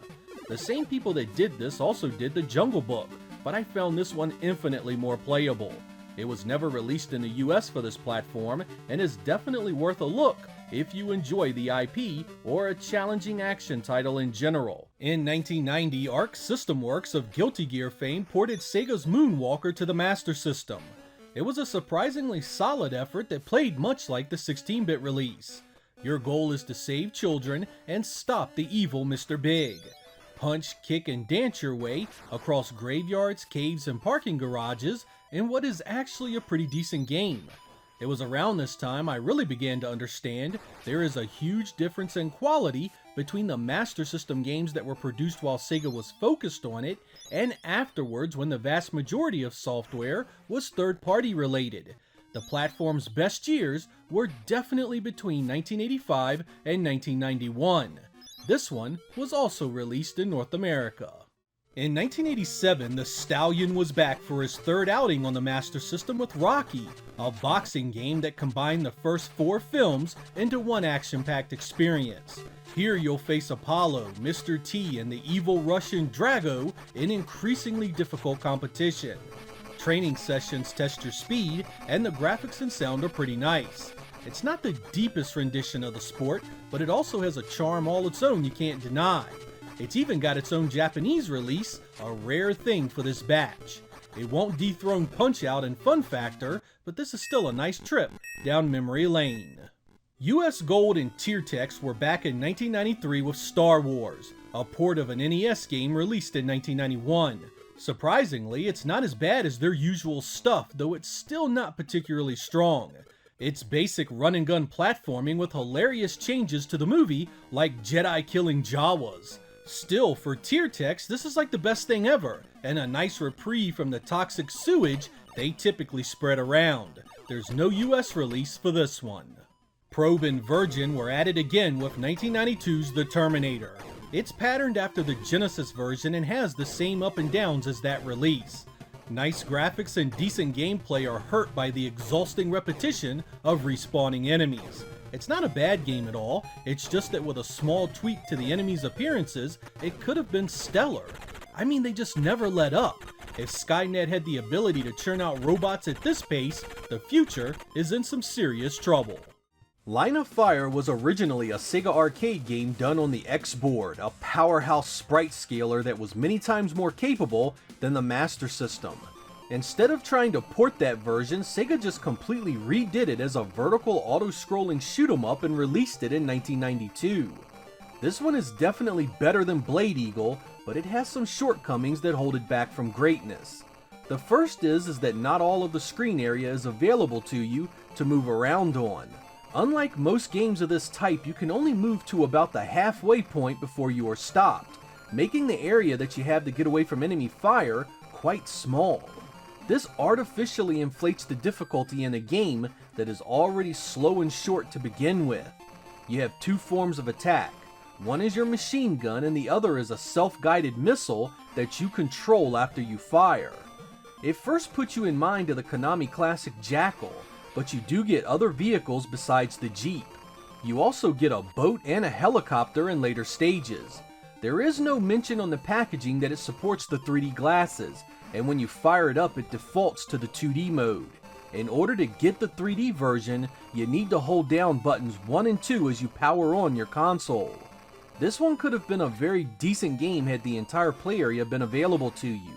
The same people that did this also did The Jungle Book, but I found this one infinitely more playable. It was never released in the US for this platform, and is definitely worth a look if you enjoy the IP or a challenging action title in general. In 1990, Arc System Works of Guilty Gear fame ported Sega's Moonwalker to the Master System. It was a surprisingly solid effort that played much like the 16-bit release. Your goal is to save children and stop the evil Mr. Big. Punch, kick, and dance your way across graveyards, caves, and parking garages in what is actually a pretty decent game. It was around this time I really began to understand there is a huge difference in quality between the Master System games that were produced while Sega was focused on it, and afterwards when the vast majority of software was third-party related. The platform's best years were definitely between 1985 and 1991. This one was also released in North America. In 1987, the Stallion was back for his third outing on the Master System with Rocky, a boxing game that combined the first 4 films into one action-packed experience. Here you'll face Apollo, Mr. T, and the evil Russian Drago in increasingly difficult competition. Training sessions test your speed, and the graphics and sound are pretty nice. It's not the deepest rendition of the sport, but it also has a charm all its own you can't deny. It's even got its own Japanese release, a rare thing for this batch. It won't dethrone Punch-Out and Fun Factor, but this is still a nice trip down memory lane. US Gold and Tiertex were back in 1993 with Star Wars, a port of an NES game released in 1991. Surprisingly, it's not as bad as their usual stuff, though it's still not particularly strong. It's basic run-and-gun platforming with hilarious changes to the movie, like Jedi killing Jawas. Still, for tier techs, this is like the best thing ever, and a nice reprieve from the toxic sewage they typically spread around. There's no US release for this one. Probe and Virgin were added again with 1992's The Terminator. It's patterned after the Genesis version and has the same up and downs as that release. Nice graphics and decent gameplay are hurt by the exhausting repetition of respawning enemies. It's not a bad game at all, it's just that with a small tweak to the enemies' appearances, it could have been stellar. I mean, they just never let up. If Skynet had the ability to churn out robots at this pace, the future is in some serious trouble. Line of Fire was originally a Sega arcade game done on the X board, a powerhouse sprite scaler that was many times more capable than the Master System. Instead of trying to port that version, Sega just completely redid it as a vertical auto-scrolling shoot-'em-up and released it in 1992. This one is definitely better than Blade Eagle, but it has some shortcomings that hold it back from greatness. The first is that not all of the screen area is available to you to move around on. Unlike most games of this type, you can only move to about the halfway point before you are stopped, making the area that you have to get away from enemy fire quite small. This artificially inflates the difficulty in a game that is already slow and short to begin with. You have two forms of attack. One is your machine gun and the other is a self-guided missile that you control after you fire. It first puts you in mind of the Konami classic Jackal, but you do get other vehicles besides the Jeep. You also get a boat and a helicopter in later stages. There is no mention on the packaging that it supports the 3D glasses, and when you fire it up it defaults to the 2D mode. In order to get the 3D version, you need to hold down buttons 1 and 2 as you power on your console. This one could have been a very decent game had the entire play area been available to you.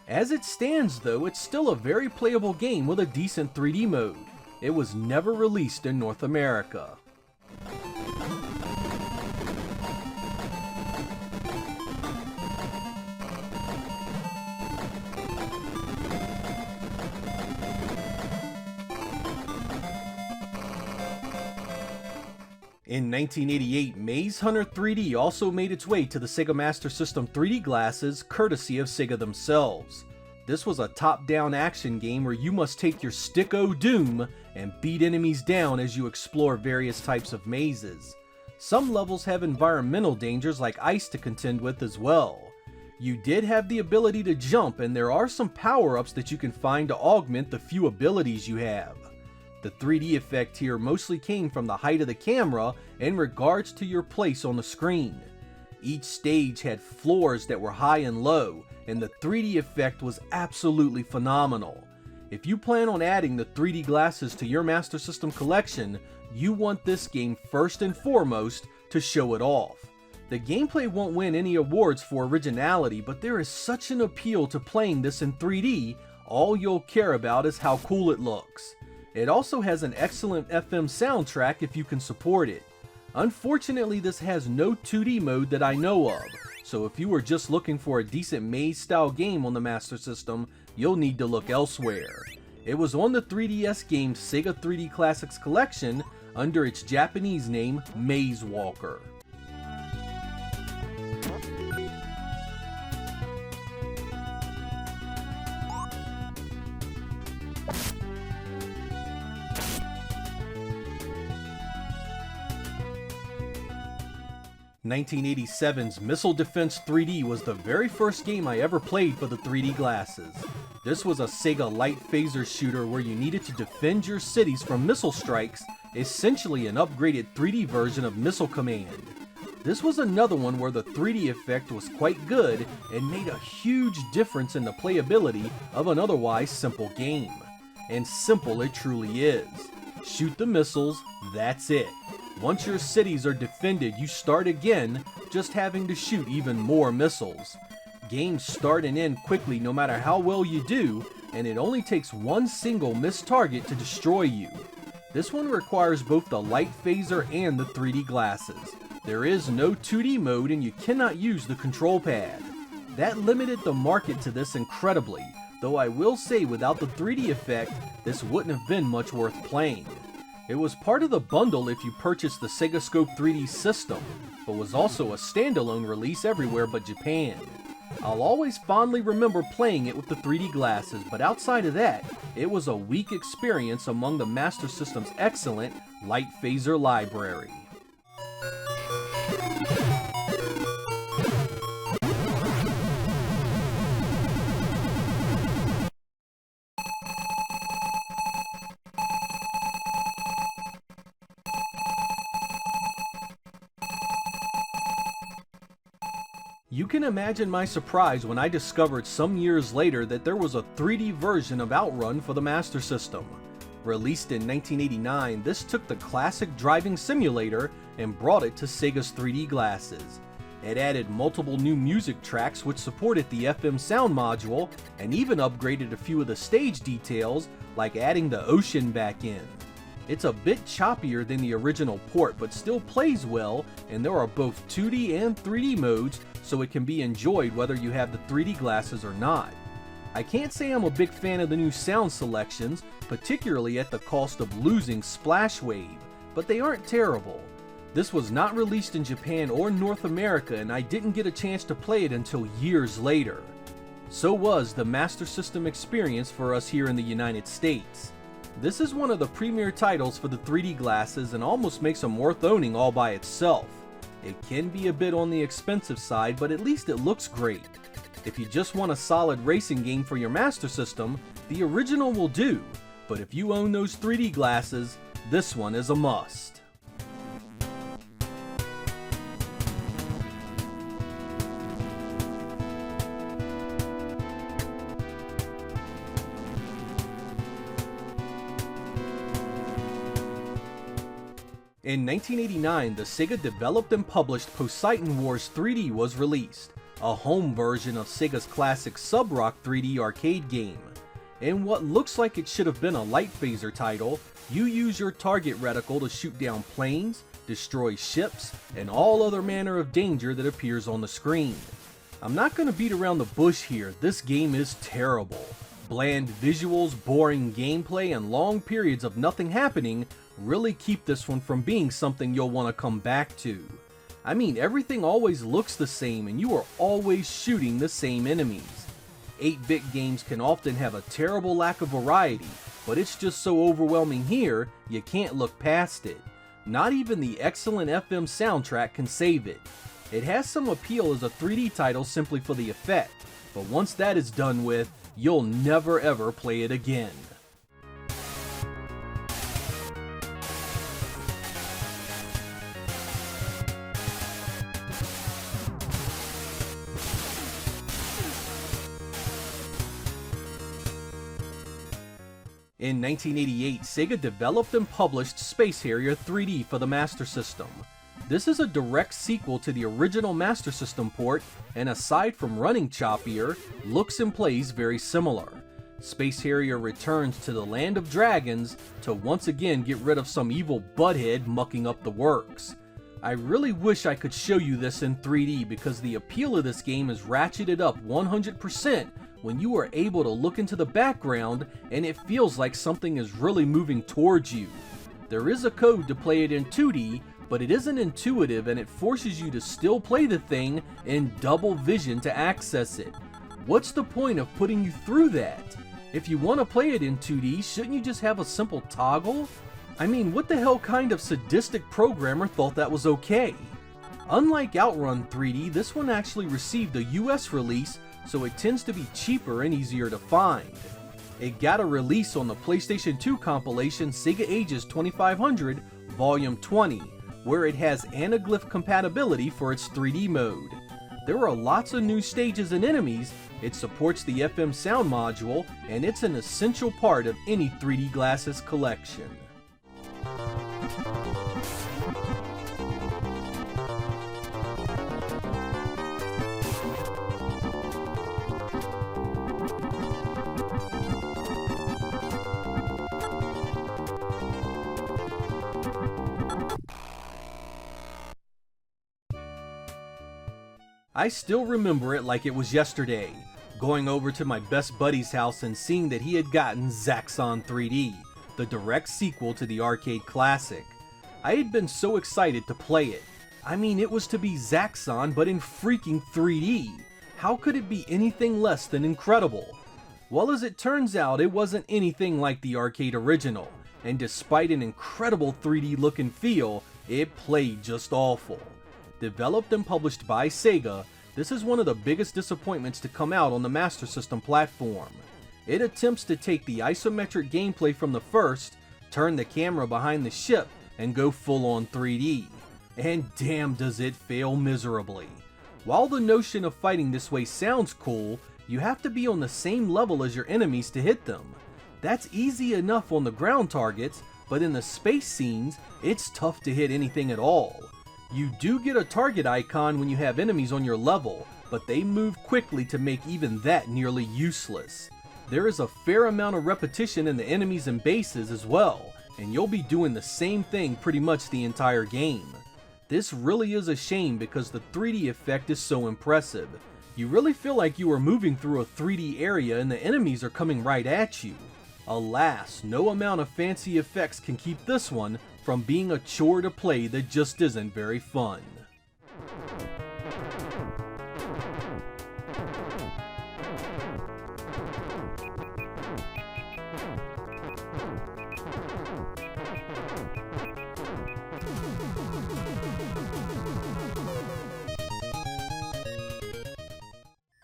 As it stands though, it's still a very playable game with a decent 3D mode. It was never released in North America. In 1988, Maze Hunter 3D also made its way to the Sega Master System 3D glasses, courtesy of Sega themselves. This was a top-down action game where you must take your stick o' doom and beat enemies down as you explore various types of mazes. Some levels have environmental dangers like ice to contend with as well. You did have the ability to jump, and there are some power-ups that you can find to augment the few abilities you have. The 3D effect here mostly came from the height of the camera in regards to your place on the screen. Each stage had floors that were high and low, and the 3D effect was absolutely phenomenal. If you plan on adding the 3D glasses to your Master System collection, you want this game first and foremost to show it off. The gameplay won't win any awards for originality, but there is such an appeal to playing this in 3D, all you'll care about is how cool it looks. It also has an excellent FM soundtrack if you can support it. Unfortunately, this has no 2D mode that I know of, so if you are just looking for a decent maze-style game on the Master System, you'll need to look elsewhere. It was on the 3DS game's Sega 3D Classics collection under its Japanese name, Maze Walker. (1987's Missile Defense 3D was the very first game I ever played for the 3D glasses. This was a Sega light phaser shooter where you needed to defend your cities from missile strikes, essentially an upgraded 3D version of Missile Command. This was another one where the 3D effect was quite good and made a huge difference in the playability of an otherwise simple game. And simple it truly is. Shoot the missiles, that's it. Once your cities are defended, you start again, just having to shoot even more missiles. Games start and end quickly no matter how well you do, and it only takes one single missed target to destroy you. This one requires both the light phaser and the 3D glasses. There is no 2D mode and you cannot use the control pad. That limited the market to this incredibly, though I will say without the 3D effect, this wouldn't have been much worth playing. It was part of the bundle if you purchased the Sega Scope 3D system, but was also a standalone release everywhere but Japan. I'll always fondly remember playing it with the 3D glasses, but outside of that, it was a weak experience among the Master System's excellent light phaser library. You can imagine my surprise when I discovered some years later that there was a 3D version of Outrun for the Master System. Released in 1989, this took the classic driving simulator and brought it to Sega's 3D glasses. It added multiple new music tracks which supported the FM sound module, and even upgraded a few of the stage details, like adding the ocean back in. It's a bit choppier than the original port, but still plays well, and there are both 2D and 3D modes, so it can be enjoyed whether you have the 3D glasses or not. I can't say I'm a big fan of the new sound selections, particularly at the cost of losing Splash Wave, but they aren't terrible. This was not released in Japan or North America, and I didn't get a chance to play it until years later. So was the Master System experience for us here in the United States. This is one of the premier titles for the 3D glasses and almost makes them worth owning all by itself. It can be a bit on the expensive side, but at least it looks great. If you just want a solid racing game for your Master System, the original will do, but if you own those 3D glasses, this one is a must. In 1989, the Sega developed and published Poseidon Wars 3D was released, a home version of Sega's classic Sub-Rock 3D arcade game. In what looks like it should have been a light phaser title, you use your target reticle to shoot down planes, destroy ships, and all other manner of danger that appears on the screen. I'm not going to beat around the bush here, this game is terrible. Bland visuals, boring gameplay, and long periods of nothing happening really keep this one from being something you'll want to come back to. I mean, everything always looks the same and you are always shooting the same enemies. 8-bit games can often have a terrible lack of variety, but it's just so overwhelming here, you can't look past it. Not even the excellent FM soundtrack can save it. It has some appeal as a 3D title simply for the effect, but once that is done with, you'll never ever play it again. In 1988, Sega developed and published Space Harrier 3D for the Master System. This is a direct sequel to the original Master System port, and aside from running choppier, looks and plays very similar. Space Harrier returns to the Land of Dragons to once again get rid of some evil butthead mucking up the works. I really wish I could show you this in 3D because the appeal of this game is ratcheted up 100% when you are able to look into the background and it feels like something is really moving towards you. There is a code to play it in 2D, but it isn't intuitive and it forces you to still play the thing in double vision to access it. What's the point of putting you through that? If you want to play it in 2D, shouldn't you just have a simple toggle? I mean, what the hell kind of sadistic programmer thought that was okay? Unlike Outrun 3D, this one actually received a US release, so it tends to be cheaper and easier to find. It got a release on the PlayStation 2 compilation Sega Ages 2500 Volume 20, where it has anaglyph compatibility for its 3D mode. There are lots of new stages and enemies, it supports the FM sound module, and it's an essential part of any 3D glasses collection. I still remember it like it was yesterday, going over to my best buddy's house and seeing that he had gotten Zaxxon 3D, the direct sequel to the arcade classic. I had been so excited to play it. I mean, it was to be Zaxxon but in freaking 3D. How could it be anything less than incredible? Well, as it turns out, it wasn't anything like the arcade original, and despite an incredible 3D look and feel, it played just awful. Developed and published by Sega, this is one of the biggest disappointments to come out on the Master System platform. It attempts to take the isometric gameplay from the first, turn the camera behind the ship, and go full on 3D. And damn does it fail miserably. While the notion of fighting this way sounds cool, you have to be on the same level as your enemies to hit them. That's easy enough on the ground targets, but in the space scenes, it's tough to hit anything at all. You do get a target icon when you have enemies on your level, but they move quickly to make even that nearly useless. There is a fair amount of repetition in the enemies and bases as well, and you'll be doing the same thing pretty much the entire game. This really is a shame because the 3D effect is so impressive. You really feel like you are moving through a 3D area and the enemies are coming right at you. Alas, no amount of fancy effects can keep this one from being a chore to play that just isn't very fun.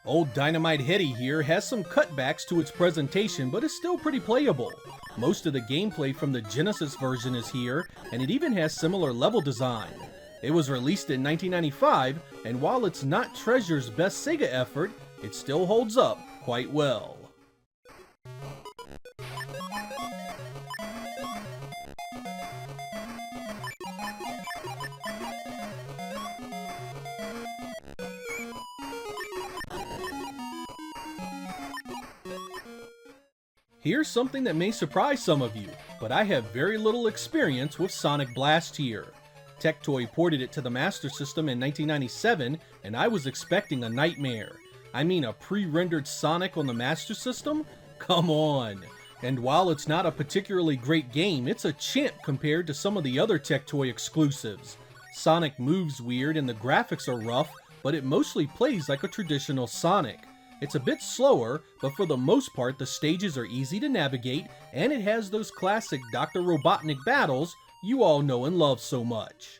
Old Dynamite Hetty here has some cutbacks to its presentation, but is still pretty playable. Most of the gameplay from the Genesis version is here, and it even has similar level design. It was released in 1995, and while it's not Treasure's best Sega effort, it still holds up quite well. Here's something that may surprise some of you, but I have very little experience with Sonic Blast here. Tectoy ported it to the Master System in 1997, and I was expecting a nightmare. I mean, a pre-rendered Sonic on the Master System? Come on! And while it's not a particularly great game, it's a champ compared to some of the other Tectoy exclusives. Sonic moves weird and the graphics are rough, but it mostly plays like a traditional Sonic. It's a bit slower, but for the most part the stages are easy to navigate, and it has those classic Dr. Robotnik battles you all know and love so much.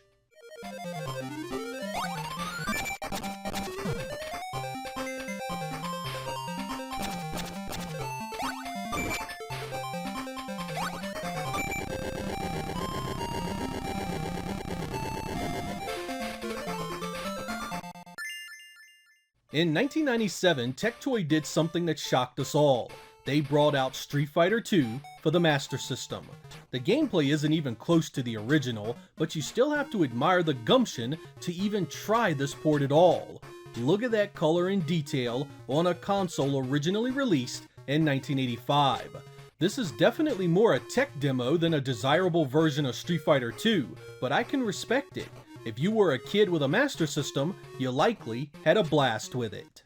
In 1997, Tectoy did something that shocked us all. They brought out Street Fighter II for the Master System. The gameplay isn't even close to the original, but you still have to admire the gumption to even try this port at all. Look at that color and detail on a console originally released in 1985. This is definitely more a tech demo than a desirable version of Street Fighter II, but I can respect it. If you were a kid with a Master System, you likely had a blast with it.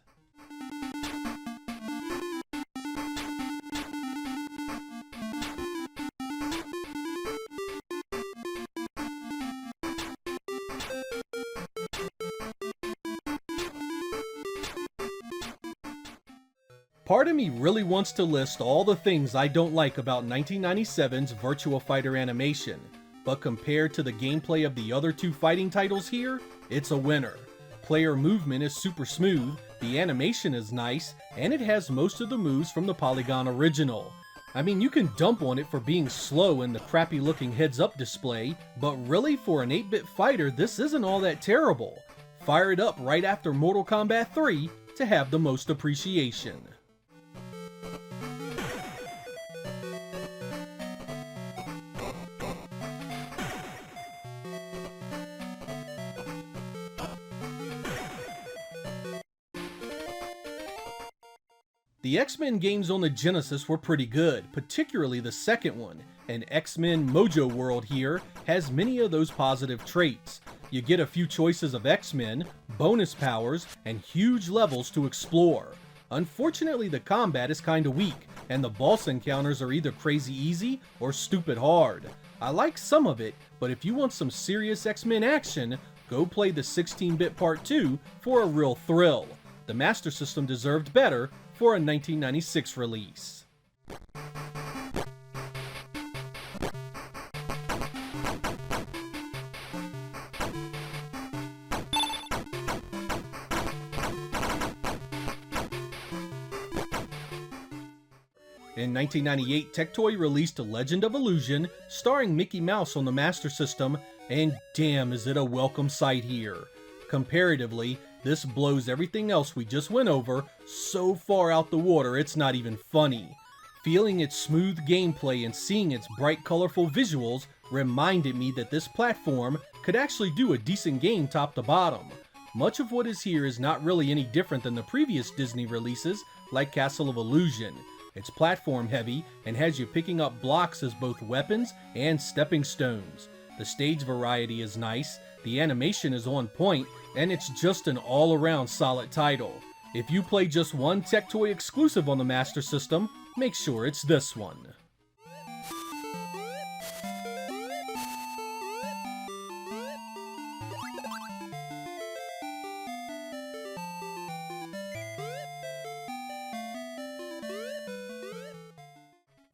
Part of me really wants to list all the things I don't like about 1997's Virtua Fighter animation, but compared to the gameplay of the other two fighting titles here, it's a winner. Player movement is super smooth, the animation is nice, and it has most of the moves from the Polygon original. I mean, you can dump on it for being slow and the crappy looking heads-up display, but really for an 8-bit fighter, this isn't all that terrible. Fire it up right after Mortal Kombat 3 to have the most appreciation. The X-Men games on the Genesis were pretty good, particularly the second one, and X-Men Mojo World here has many of those positive traits. You get a few choices of X-Men, bonus powers, and huge levels to explore. Unfortunately, the combat is kinda weak, and the boss encounters are either crazy easy or stupid hard. I like some of it, but if you want some serious X-Men action, go play the 16-bit Part 2 for a real thrill. The Master System deserved better for a 1996 release. In 1998, Tectoy released Legend of Illusion, starring Mickey Mouse on the Master System, and damn is it a welcome sight here. Comparatively, this blows everything else we just went over so far out the water it's not even funny. Feeling its smooth gameplay and seeing its bright colorful visuals reminded me that this platform could actually do a decent game top to bottom. Much of what is here is not really any different than the previous Disney releases like Castle of Illusion. It's platform heavy and has you picking up blocks as both weapons and stepping stones. The stage variety is nice, the animation is on point, and it's just an all-around solid title. If you play just one Tectoy exclusive on the Master System, make sure it's this one.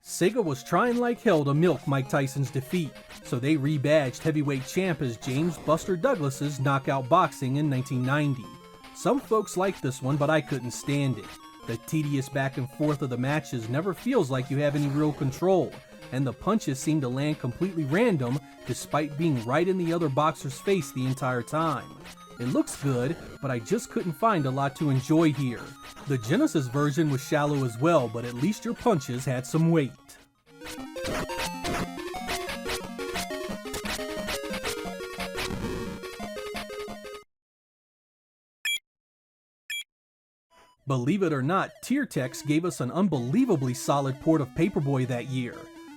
Sega was trying like hell to milk Mike Tyson's defeat, so they rebadged heavyweight champ as James Buster Douglas's Knockout Boxing in 1990. Some folks liked this one, but I couldn't stand it. The tedious back and forth of the matches never feels like you have any real control, and the punches seem to land completely random despite being right in the other boxer's face the entire time. It looks good, but I just couldn't find a lot to enjoy here. The Genesis version was shallow as well, but at least your punches had some weight. Believe it or not, Tiertex gave us an unbelievably solid port of Paperboy that year.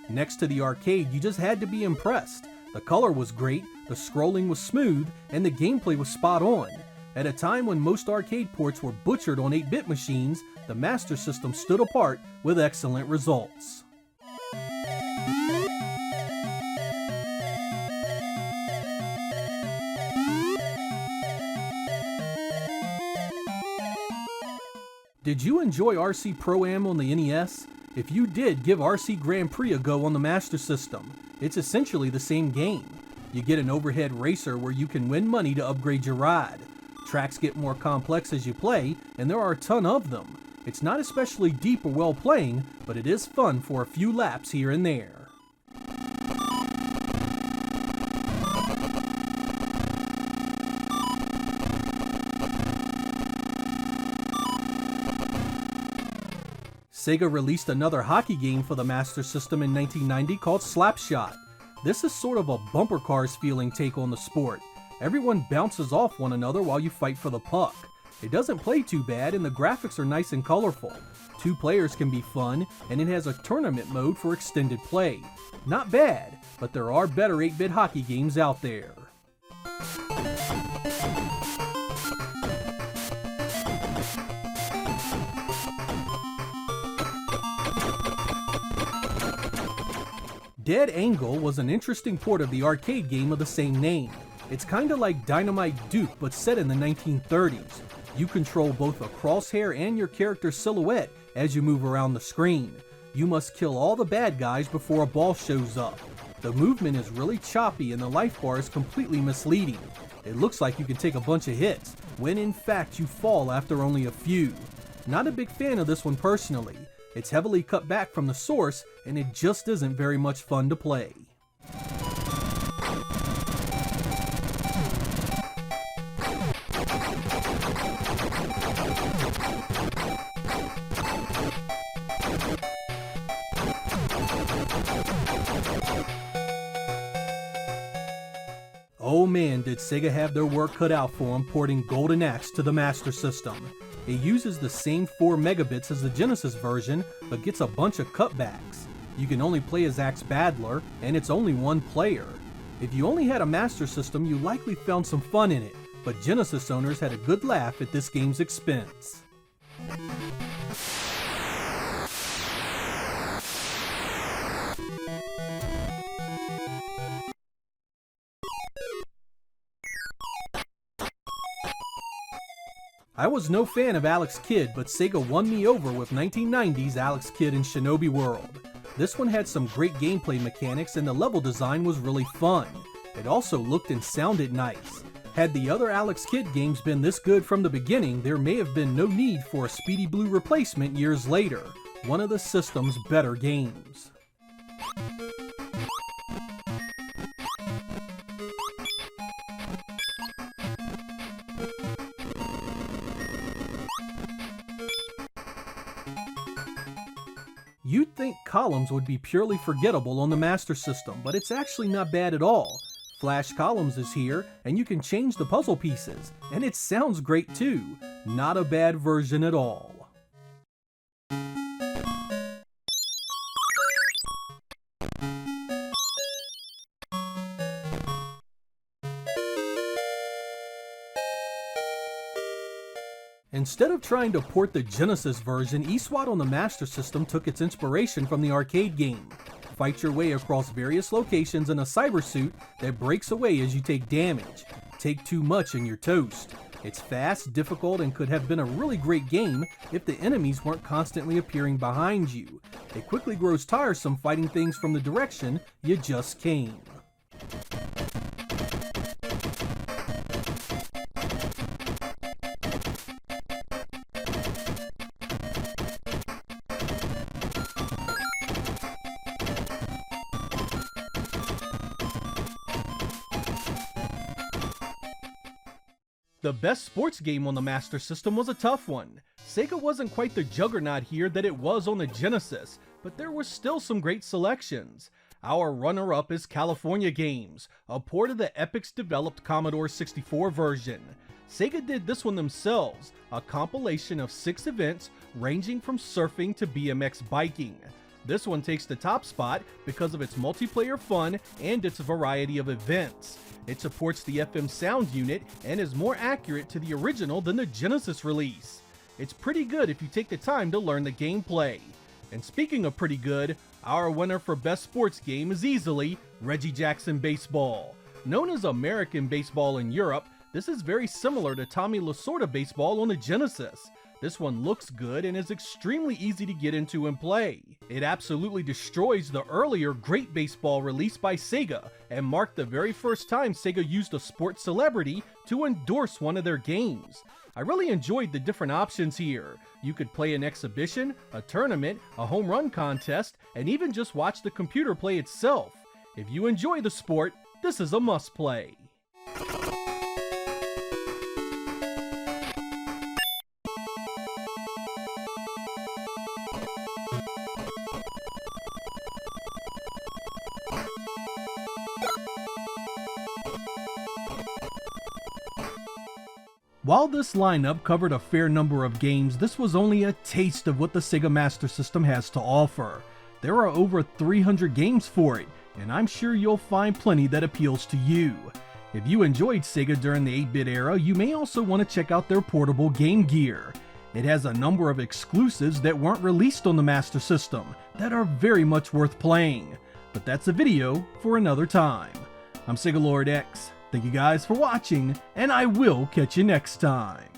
Next to the arcade, you just had to be impressed. The color was great, the scrolling was smooth, and the gameplay was spot on. At a time when most arcade ports were butchered on 8-bit machines, the Master System stood apart with excellent results. Did you enjoy RC Pro-Am on the NES? If you did, give RC Grand Prix a go on the Master System. It's essentially the same game. You get an overhead racer where you can win money to upgrade your ride. Tracks get more complex as you play, and there are a ton of them. It's not especially deep or well playing, but it is fun for a few laps here and there. Sega released another hockey game for the Master System in 1990 called Slapshot. This is sort of a bumper cars feeling take on the sport. Everyone bounces off one another while you fight for the puck. It doesn't play too bad and the graphics are nice and colorful. 2 players can be fun, and it has a tournament mode for extended play. Not bad, but there are better 8-bit hockey games out there. Dead Angle was an interesting port of the arcade game of the same name. It's kinda like Dynamite Duke, but set in the 1930s. You control both a crosshair and your character's silhouette as you move around the screen. You must kill all the bad guys before a ball shows up. The movement is really choppy and the life bar is completely misleading. It looks like you can take a bunch of hits, when in fact you fall after only a few. Not a big fan of this one personally. It's heavily cut back from the source, and it just isn't very much fun to play. Oh man, did Sega have their work cut out for them porting Golden Axe to the Master System. It uses the same 4 megabits as the Genesis version, but gets a bunch of cutbacks. You can only play as Axe Battler, and it's only one player. If you only had a Master System, you likely found some fun in it, but Genesis owners had a good laugh at this game's expense. I was no fan of Alex Kidd, but Sega won me over with 1990's Alex Kidd in Shinobi World. This one had some great gameplay mechanics and the level design was really fun. It also looked and sounded nice. Had the other Alex Kidd games been this good from the beginning, there may have been no need for a Speedy Blue replacement years later. One of the system's better games. You'd think columns would be purely forgettable on the Master System, but it's actually not bad at all. Flash Columns is here, and you can change the puzzle pieces, and it sounds great too. Not a bad version at all. Instead of trying to port the Genesis version, eSWAT on the Master System took its inspiration from the arcade game. Fight your way across various locations in a cyber suit that breaks away as you take damage. Take too much and you're toast. It's fast, difficult, and could have been a really great game if the enemies weren't constantly appearing behind you. It quickly grows tiresome fighting things from the direction you just came. The best sports game on the Master System was a tough one. Sega wasn't quite the juggernaut here that it was on the Genesis, but there were still some great selections. Our runner-up is California Games, a port of the Epyx developed Commodore 64 version. Sega did this one themselves, a compilation of 6 events ranging from surfing to BMX biking. This one takes the top spot because of its multiplayer fun and its variety of events. It supports the FM sound unit and is more accurate to the original than the Genesis release. It's pretty good if you take the time to learn the gameplay. And speaking of pretty good, our winner for Best Sports Game is easily Reggie Jackson Baseball. Known as American Baseball in Europe, this is very similar to Tommy Lasorda Baseball on the Genesis. This one looks good and is extremely easy to get into and play. It absolutely destroys the earlier Great Baseball released by Sega and marked the very first time Sega used a sports celebrity to endorse one of their games. I really enjoyed the different options here. You could play an exhibition, a tournament, a home run contest, and even just watch the computer play itself. If you enjoy the sport, this is a must play. While this lineup covered a fair number of games, this was only a taste of what the Sega Master System has to offer. There are over 300 games for it, and I'm sure you'll find plenty that appeals to you. If you enjoyed Sega during the 8-bit era, you may also want to check out their portable Game Gear. It has a number of exclusives that weren't released on the Master System that are very much worth playing. But that's a video for another time. I'm Sega Lord X. Thank you guys for watching, and I will catch you next time.